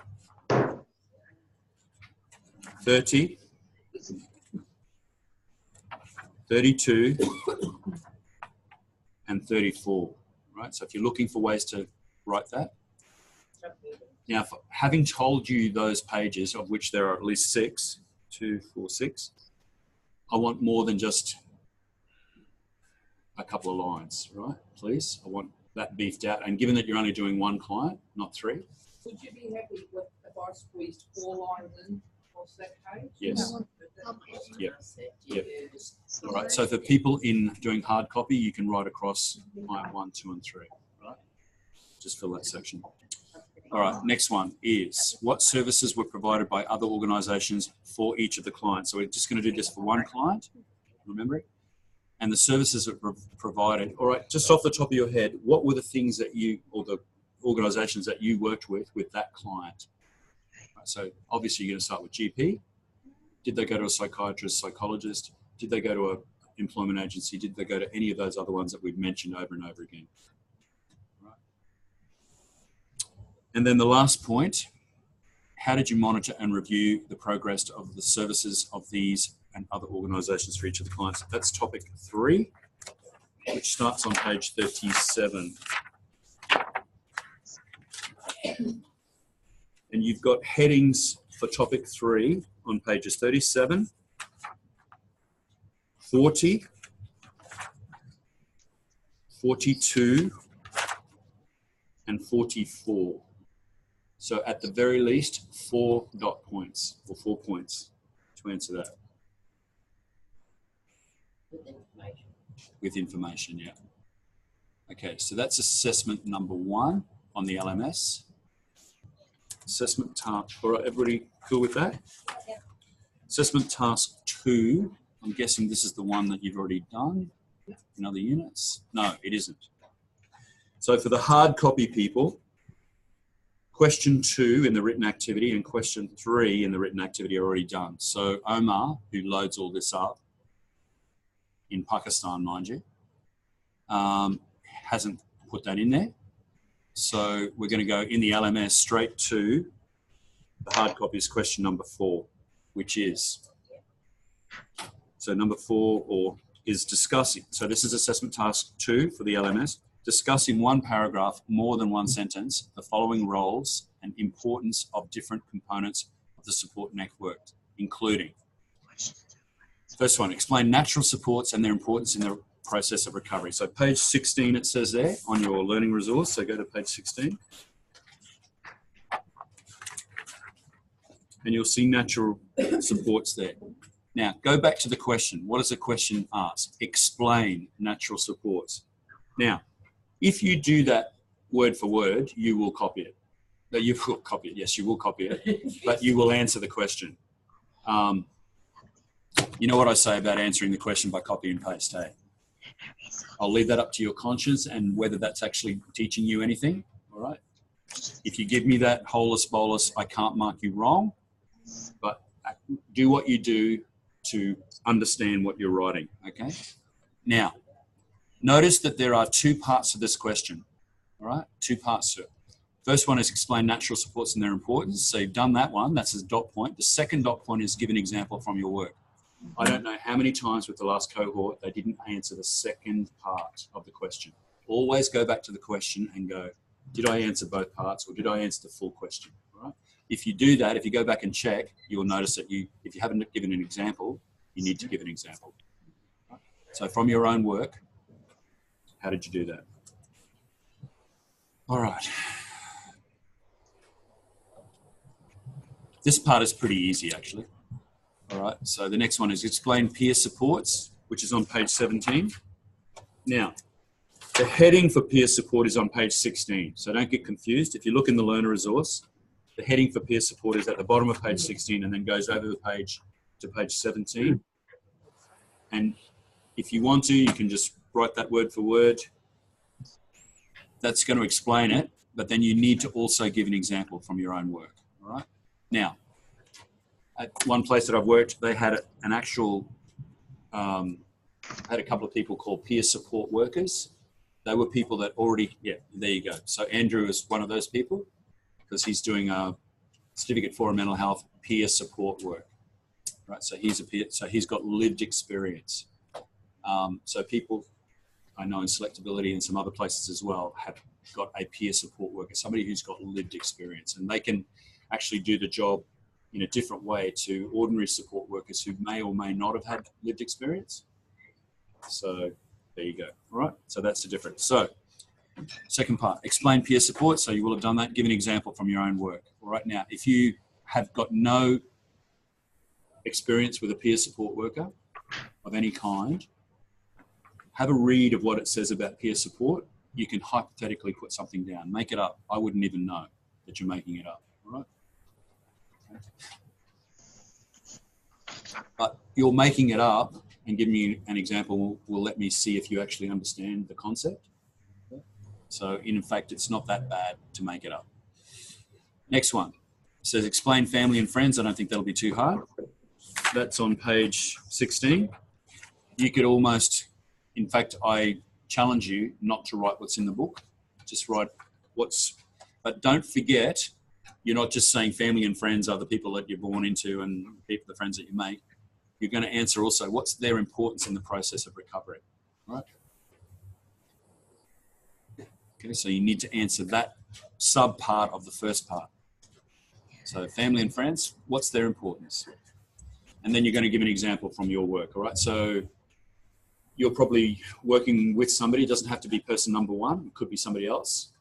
S1: 30, 32, and 34, right? So if you're looking for ways to write that. Now, having told you those pages, of which there are at least 6, 2, 4, 6, I want more than just a couple of lines, right? Please, I want that beefed out. And given that you're only doing 1 client, not 3.
S8: Would you be happy with if I squeezed 4 lines in across that page?
S1: Yes. Yep. Yep. All right. So for people in doing hard copy, you can write across client 1, 2, and 3. Right. Just fill that section. All right. Next one is what services were provided by other organisations for each of the clients. So we're just going to do this for 1 client. Remember it. And the services that were provided. All right. Just off the top of your head, what were the things that you or the organisations that you worked with that client? Right, so obviously you're going to start with GP. Did they go to a psychiatrist, psychologist? Did they go to an employment agency? Did they go to any of those other ones that we've mentioned over and over again? Right. And then the last point, how did you monitor and review the progress of the services of these and other organisations for each of the clients? That's topic 3, which starts on page 37. And you've got headings for topic 3 on pages 37, 40, 42, and 44. So at the very least, 4 dot points or 4 points to answer that. With information, yeah. Okay, so that's assessment number 1 on the LMS. Assessment task, all right, everybody cool with that? Yeah. Assessment task 2, I'm guessing this is the one that you've already done in other units. No, it isn't. So for the hard copy people, question 2 in the written activity and question 3 in the written activity are already done. So Omar, who loads all this up, in Pakistan, mind you, hasn't put that in there. So we're going to go in the LMS straight to the hard copy is question number 4, which is, so number 4 is discussing. So this is assessment task 2 for the LMS. Discuss in 1 paragraph, more than 1 sentence, the following roles and importance of different components of the support network, including. First one, explain natural supports and their importance in the process of recovery. So page 16 it says there on your learning resource, so go to page 16. And you'll see natural supports there. Now, go back to the question. What does the question ask? Explain natural supports. Now, if you do that word for word, you will copy it. No, you will copy it. Yes, you will copy it, but you will answer the question. You know what I say about answering the question by copy and paste, hey? I'll leave that up to your conscience and whether that's actually teaching you anything, all right? If you give me that holus bolus, I can't mark you wrong, but do what you do to understand what you're writing, okay? Now, notice that there are 2 parts to this question, all right? 2 parts to it. First one is explain natural supports and their importance. So you've done that one, that's a dot point. The second dot point is give an example from your work. I don't know how many times with the last cohort they didn't answer the second part of the question. Always go back to the question and go, did I answer both parts or did I answer the full question? Right? If you do that, if you go back and check, you'll notice that if you haven't given an example, you need to give an example. Right? So from your own work, how did you do that? All right. This part is pretty easy, actually. All right, so the next one is explain peer supports, which is on page 17. Now, the heading for peer support is on page 16, so don't get confused. If you look in the learner resource, the heading for peer support is at the bottom of page 16 and then goes over the page to page 17. And if you want to, you can just write that word for word. That's going to explain it, but then you need to also give an example from your own work, all right? Now, at one place that I've worked, they had an actual, had a couple of people called peer support workers. They were people that already, yeah, there you go. So Andrew is one of those people because he's doing a certificate for mental health peer support work, right? So he's a peer, so he's got lived experience. So people I know in Selectability and some other places as well have got a peer support worker, somebody who's got lived experience, and they can actually do the job in a different way to ordinary support workers who may or may not have had lived experience. So there you go. All right. So that's the difference. So second part, explain peer support. So you will have done that. Give an example from your own work. All right. Now, if you have got no experience with a peer support worker of any kind, have a read of what it says about peer support. You can hypothetically put something down. Make it up. I wouldn't even know that you're making it up. All right. But you're making it up and giving me an example will let me see if you actually understand the concept. So in fact, it's not that bad to make it up. Next one. It says explain family and friends. I don't think that'll be too hard. That's on page 16. You could almost, in fact, I challenge you not to write what's in the book. Just write what's, but don't forget, you're not just saying family and friends are the people that you're born into and people, the friends that you make. You're going to answer also what's their importance in the process of recovery, right? Okay, so you need to answer that sub part of the first part. So family and friends, what's their importance? And then you're going to give an example from your work, all right? So you're probably working with somebody. It doesn't have to be person number one. It could be somebody else.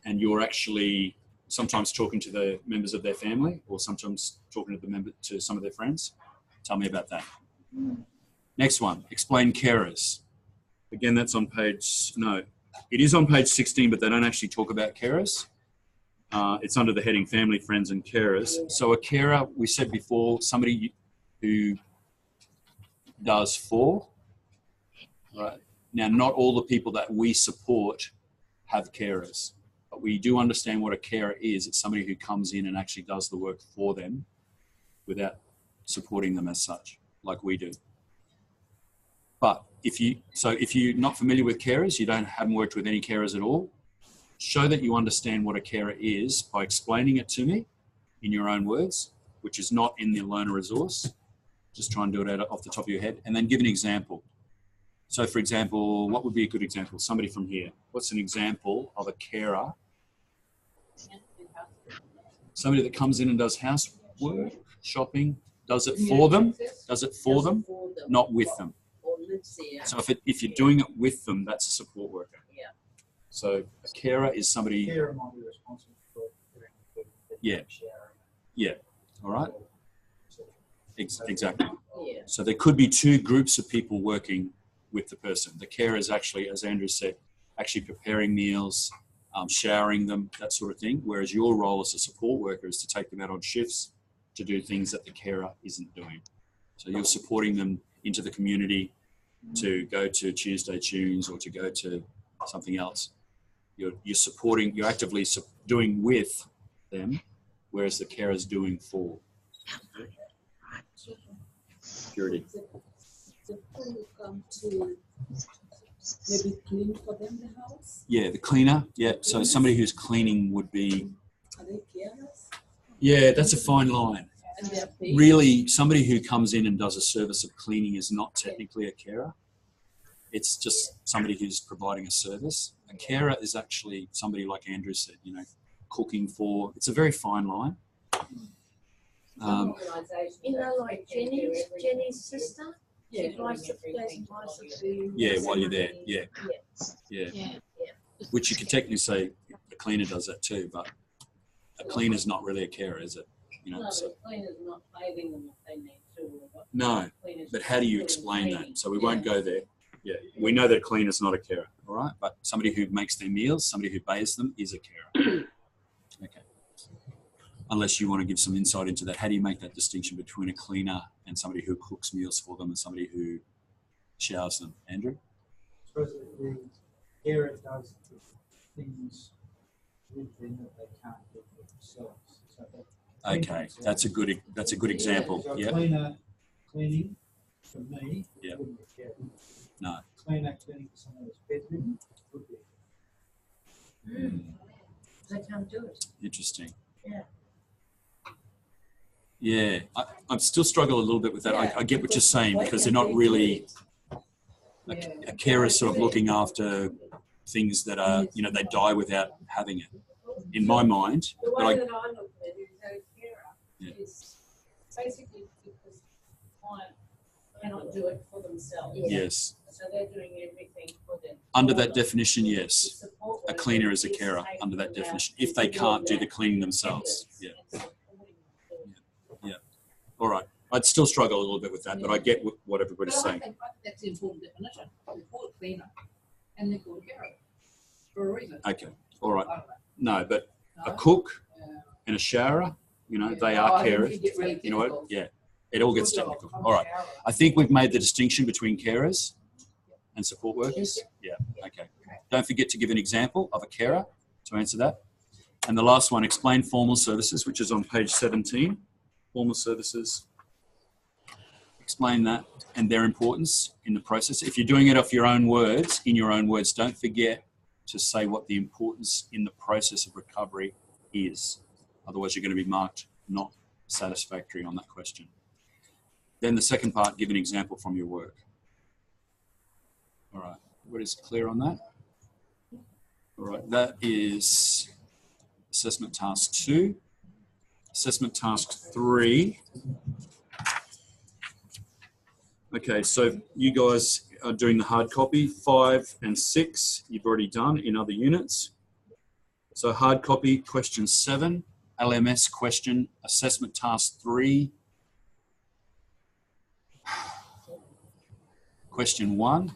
S1: And you're actually sometimes talking to the members of their family or sometimes talking to some of their friends. Tell me about that. Next one, explain carers. Again, that's on page, no, it is on page 16, but they don't actually talk about carers. It's under the heading family, friends, and carers. So a carer, we said before, somebody who does for. Right. Now, not all the people that we support have carers, but we do understand what a carer is. It's somebody who comes in and actually does the work for them without supporting them as such, like we do. But if you're not familiar with carers, haven't worked with any carers at all, show that you understand what a carer is by explaining it to me in your own words, which is not in the learner resource. Just try and do it off the top of your head, and then give an example. So, for example, what would be a good example? Somebody from here. What's an example of a carer? Somebody that comes in and does housework, shopping, does it for them, not with them. So if you're doing it with them, that's a support worker.
S11: Yeah.
S1: So a carer is somebody.
S8: Carer might be responsible for
S1: yeah. Yeah. All right. Exactly.
S11: Yeah.
S1: So there could be two groups of people working with the person. The carer is actually, as Andrew said, actually preparing meals, showering them, that sort of thing. Whereas your role as a support worker is to take them out on shifts to do things that the carer isn't doing. So you're supporting them into the community to go to Tuesday Tunes or to go to something else. You're supporting, you're actively doing with them, whereas the carer is doing for. Security.
S3: The people who come to maybe clean for them the house?
S1: Yeah, the cleaner. Yeah, so somebody who's cleaning would be.
S3: Are they carers?
S1: Yeah, that's a fine line.
S3: And they are paid?
S1: Really, somebody who comes in and does a service of cleaning is not technically a carer. It's just somebody who's providing a service. A carer is actually somebody like Andrew said, cooking for. It's a very fine line.
S11: Like Jenny's sister.
S3: Yeah.
S1: Yeah, while you're there. Yeah. Which you could technically say a cleaner does that too, but a cleaner's not really a carer, is it? You know,
S3: No,
S1: so,
S3: the cleaner's not bathing them if they need to. Or
S1: no,
S3: cleaners
S1: but how do you
S3: doing
S1: explain that?
S3: cleaning.
S1: So we won't go there. Yeah, we know that a cleaner's not a carer, all right? But somebody who makes their meals, somebody who bathes them is a carer. Okay. Unless you want to give some insight into that. How do you make that distinction between a cleaner and somebody who cooks meals for them and somebody who showers them? Andrew?
S12: Suppose the carer does things with them that they can't do for themselves. So that
S1: Okay, that's a good example.
S12: So
S1: Yeah.
S12: Cleaning for me
S1: Yeah.
S12: wouldn't be caring.
S1: No.
S12: Cleaning for someone else's bedroom would be.
S3: They can't do it.
S1: Interesting.
S3: Yeah.
S1: Yeah, I still struggle a little bit with that.
S3: Yeah.
S1: I get what you're saying because they're not really a carer sort of looking after things that are, you know, they die without having it. In my mind,
S3: The
S1: but
S3: way
S1: I,
S3: that I look at it is a carer is basically because the client cannot do it for themselves.
S1: yes,
S3: So they're doing everything for them.
S1: under that definition, yes, a cleaner is a carer under that definition if they can't do the cleaning themselves. Yeah. Yeah. All right. I'd still struggle a little bit with that, but I get what everybody's
S8: But I
S1: saying.
S8: think that's the important definition. They call it cleaner and they call it carer for a reason.
S1: Okay. All right.
S8: I don't know.
S1: No, but a
S8: No?
S1: cook
S8: Yeah.
S1: and a showerer, you know, they
S8: Oh,
S1: are
S8: I think
S1: carers.
S8: you get really
S1: You know what?
S8: technical.
S1: Yeah. It all gets
S8: Good job.
S1: technical.
S8: I'm
S1: All right.
S8: a carer.
S1: I think we've made the distinction between carers and support workers. Yeah. Okay. Don't forget to give an example of a carer to answer that. And the last one, explain formal services, which is on page 17. Formal services. Explain that and their importance in the process. If you're doing it off your own words, in your own words, don't forget to say what the importance in the process of recovery is. Otherwise, you're going to be marked not satisfactory on that question. Then the second part, give an example from your work. All right, what is clear on that? All right, that is assessment task 2. Assessment task 3. Okay, so you guys are doing the hard copy. 5 and 6 you've already done in other units. So hard copy, question 7, LMS question, assessment task 3. Question 1.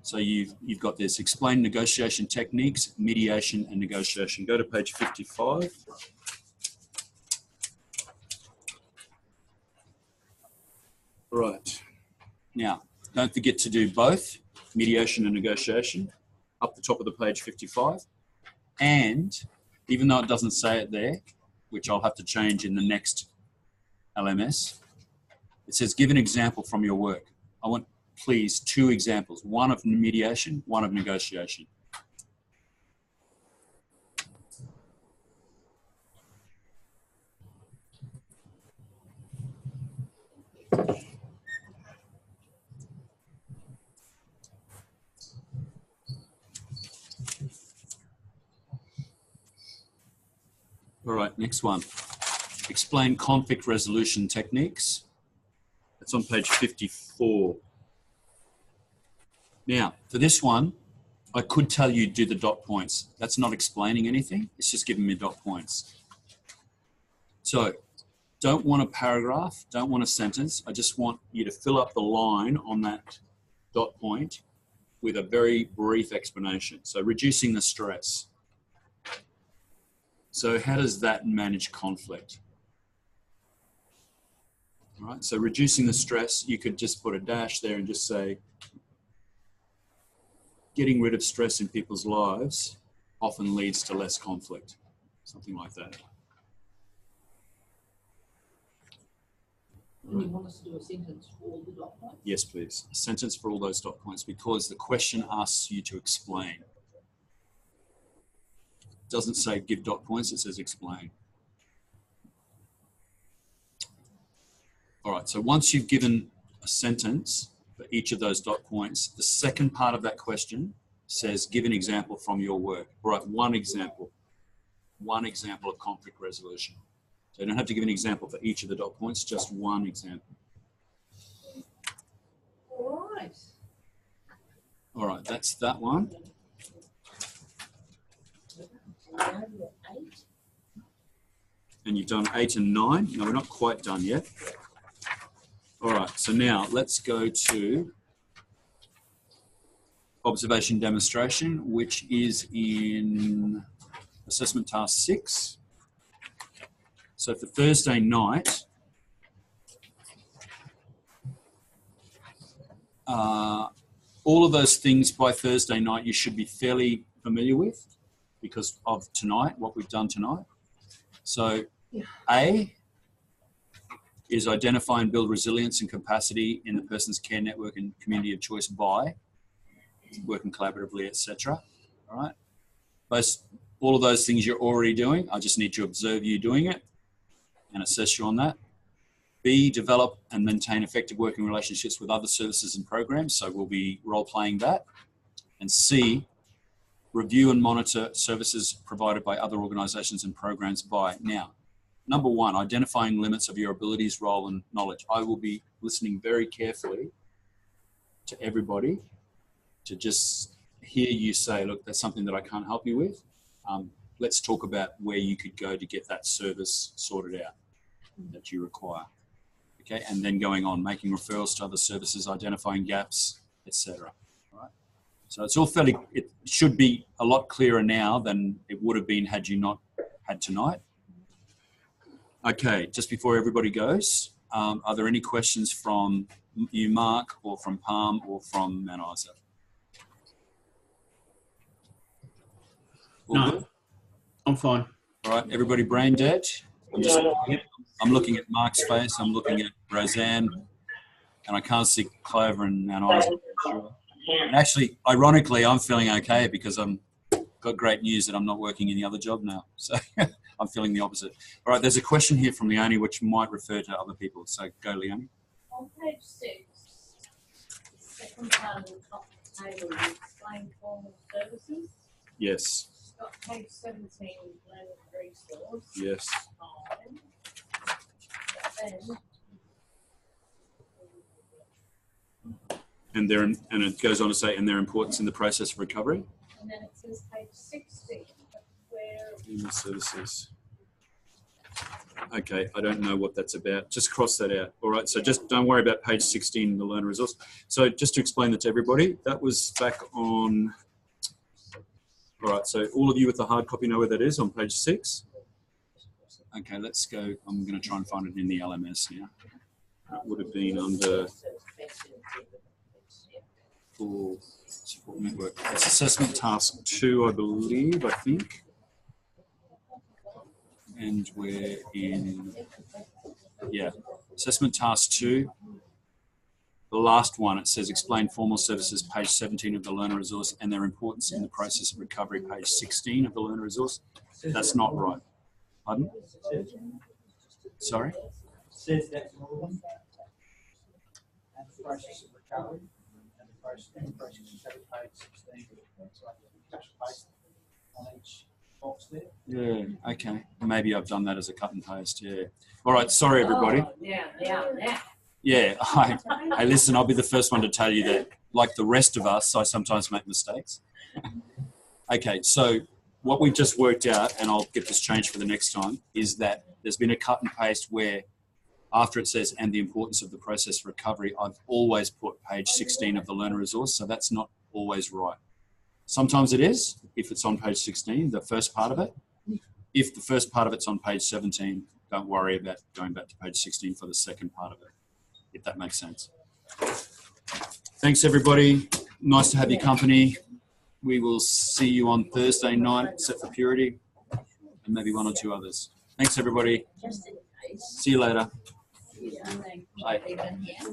S1: So you've got this, explain negotiation techniques, mediation and negotiation. Go to page 55. Right. Now, don't forget to do both, mediation and negotiation, up the top of the page 55. And even though it doesn't say it there, which I'll have to change in the next LMS, it says give an example from your work. I want, please, 2 examples, one of mediation, one of negotiation. All right, next one. Explain conflict resolution techniques. That's on page 54. Now, for this one, I could tell you do the dot points. That's not explaining anything. It's just giving me dot points. So, don't want a paragraph, don't want a sentence. I just want you to fill up the line on that dot point with a very brief explanation. So, reducing the stress. So how does that manage conflict? All right, so reducing the stress, you could just put a dash there and just say, getting rid of stress in people's lives often leads to less conflict, something like that.
S8: And you want us to do a sentence for all the dot points?
S1: Yes, please. A sentence for all those dot points because the question asks you to explain. It doesn't say give dot points, it says explain. All right, so once you've given a sentence for each of those dot points, the second part of that question says give an example from your work. All right, one example of conflict resolution. So you don't have to give an example for each of the dot points, just one example.
S8: All right.
S1: All right, that's that one. And you've done 8 and 9. No, we're not quite done yet. All right, so now let's go to observation demonstration, which is in assessment task 6. So for Thursday night, all of those things by Thursday night you should be fairly familiar with because of tonight, what we've done tonight. So A is identify and build resilience and capacity in the person's care network and community of choice by working collaboratively, etc. All right. All of those things you're already doing. I just need to observe you doing it and assess you on that. B, develop and maintain effective working relationships with other services and programs. So we'll be role-playing that. And C, review and monitor services provided by other organisations and programs by. Now, number 1, identifying limits of your abilities, role and knowledge. I will be listening very carefully to everybody to just hear you say, look, that's something that I can't help you with. Let's talk about where you could go to get that service sorted out that you require. Okay, and then going on, making referrals to other services, identifying gaps, etc. Right. So it's all fairly, it should be a lot clearer now than it would have been had you not had tonight. Okay, just before everybody goes, are there any questions from you, Mark, or from Palm, or from Mount Isa?
S2: No, good? I'm fine.
S1: All right, everybody brain dead? I'm looking at Mark's face, I'm looking at Roseanne, and I can't see Clover and Mount Isa. Sure. And actually, ironically, I'm feeling okay because I'm got great news that I'm not working in the other job now. So I'm feeling the opposite. All right, there's a question here from Leonie which might refer to other people. So go, Leonie.
S3: On page 6, second part of the top table, you explain formal services.
S1: Yes.
S3: It's got page 17, learning resource.
S1: Yes. And it goes on to say, and their importance in the process of recovery.
S3: And then it says page 16, where
S1: Human services. Okay, I don't know what that's about. Just cross that out. All right, so just don't worry about page 16, the learner resource. So just to explain that to everybody, that was back on. All right, so all of you with the hard copy know where that is on page 6. Okay, let's go. I'm going to try and find it in the LMS now. It would have been under full support network. It's assessment task 2, I believe, I think. And we're in, yeah, assessment task 2. The last one, it says explain formal services, page 17 of the learner resource and their importance in the process of recovery, page 16 of the learner resource. That's not right. Pardon? Sorry?
S12: Says that more and the process of recovery and the process of recovery, page 16. So I can touch base on each box there.
S1: Yeah, okay. Maybe I've done that as a cut and paste, yeah. All right, sorry everybody.
S3: Oh, yeah.
S1: Yeah, hey, listen, I'll be the first one to tell you that, like the rest of us, I sometimes make mistakes. Okay, so what we've just worked out, and I'll get this changed for the next time, is that there's been a cut and paste where after it says, and the importance of the process of recovery, I've always put page 16 of the learner resource, so that's not always right. Sometimes it is, if it's on page 16, the first part of it. If the first part of it's on page 17, don't worry about going back to page 16 for the second part of it, if that makes sense. Thanks, everybody. Nice to have your company. We will see you on Thursday night, Set for Purity, and maybe 1 or 2 others. Thanks, everybody. See you later. Bye.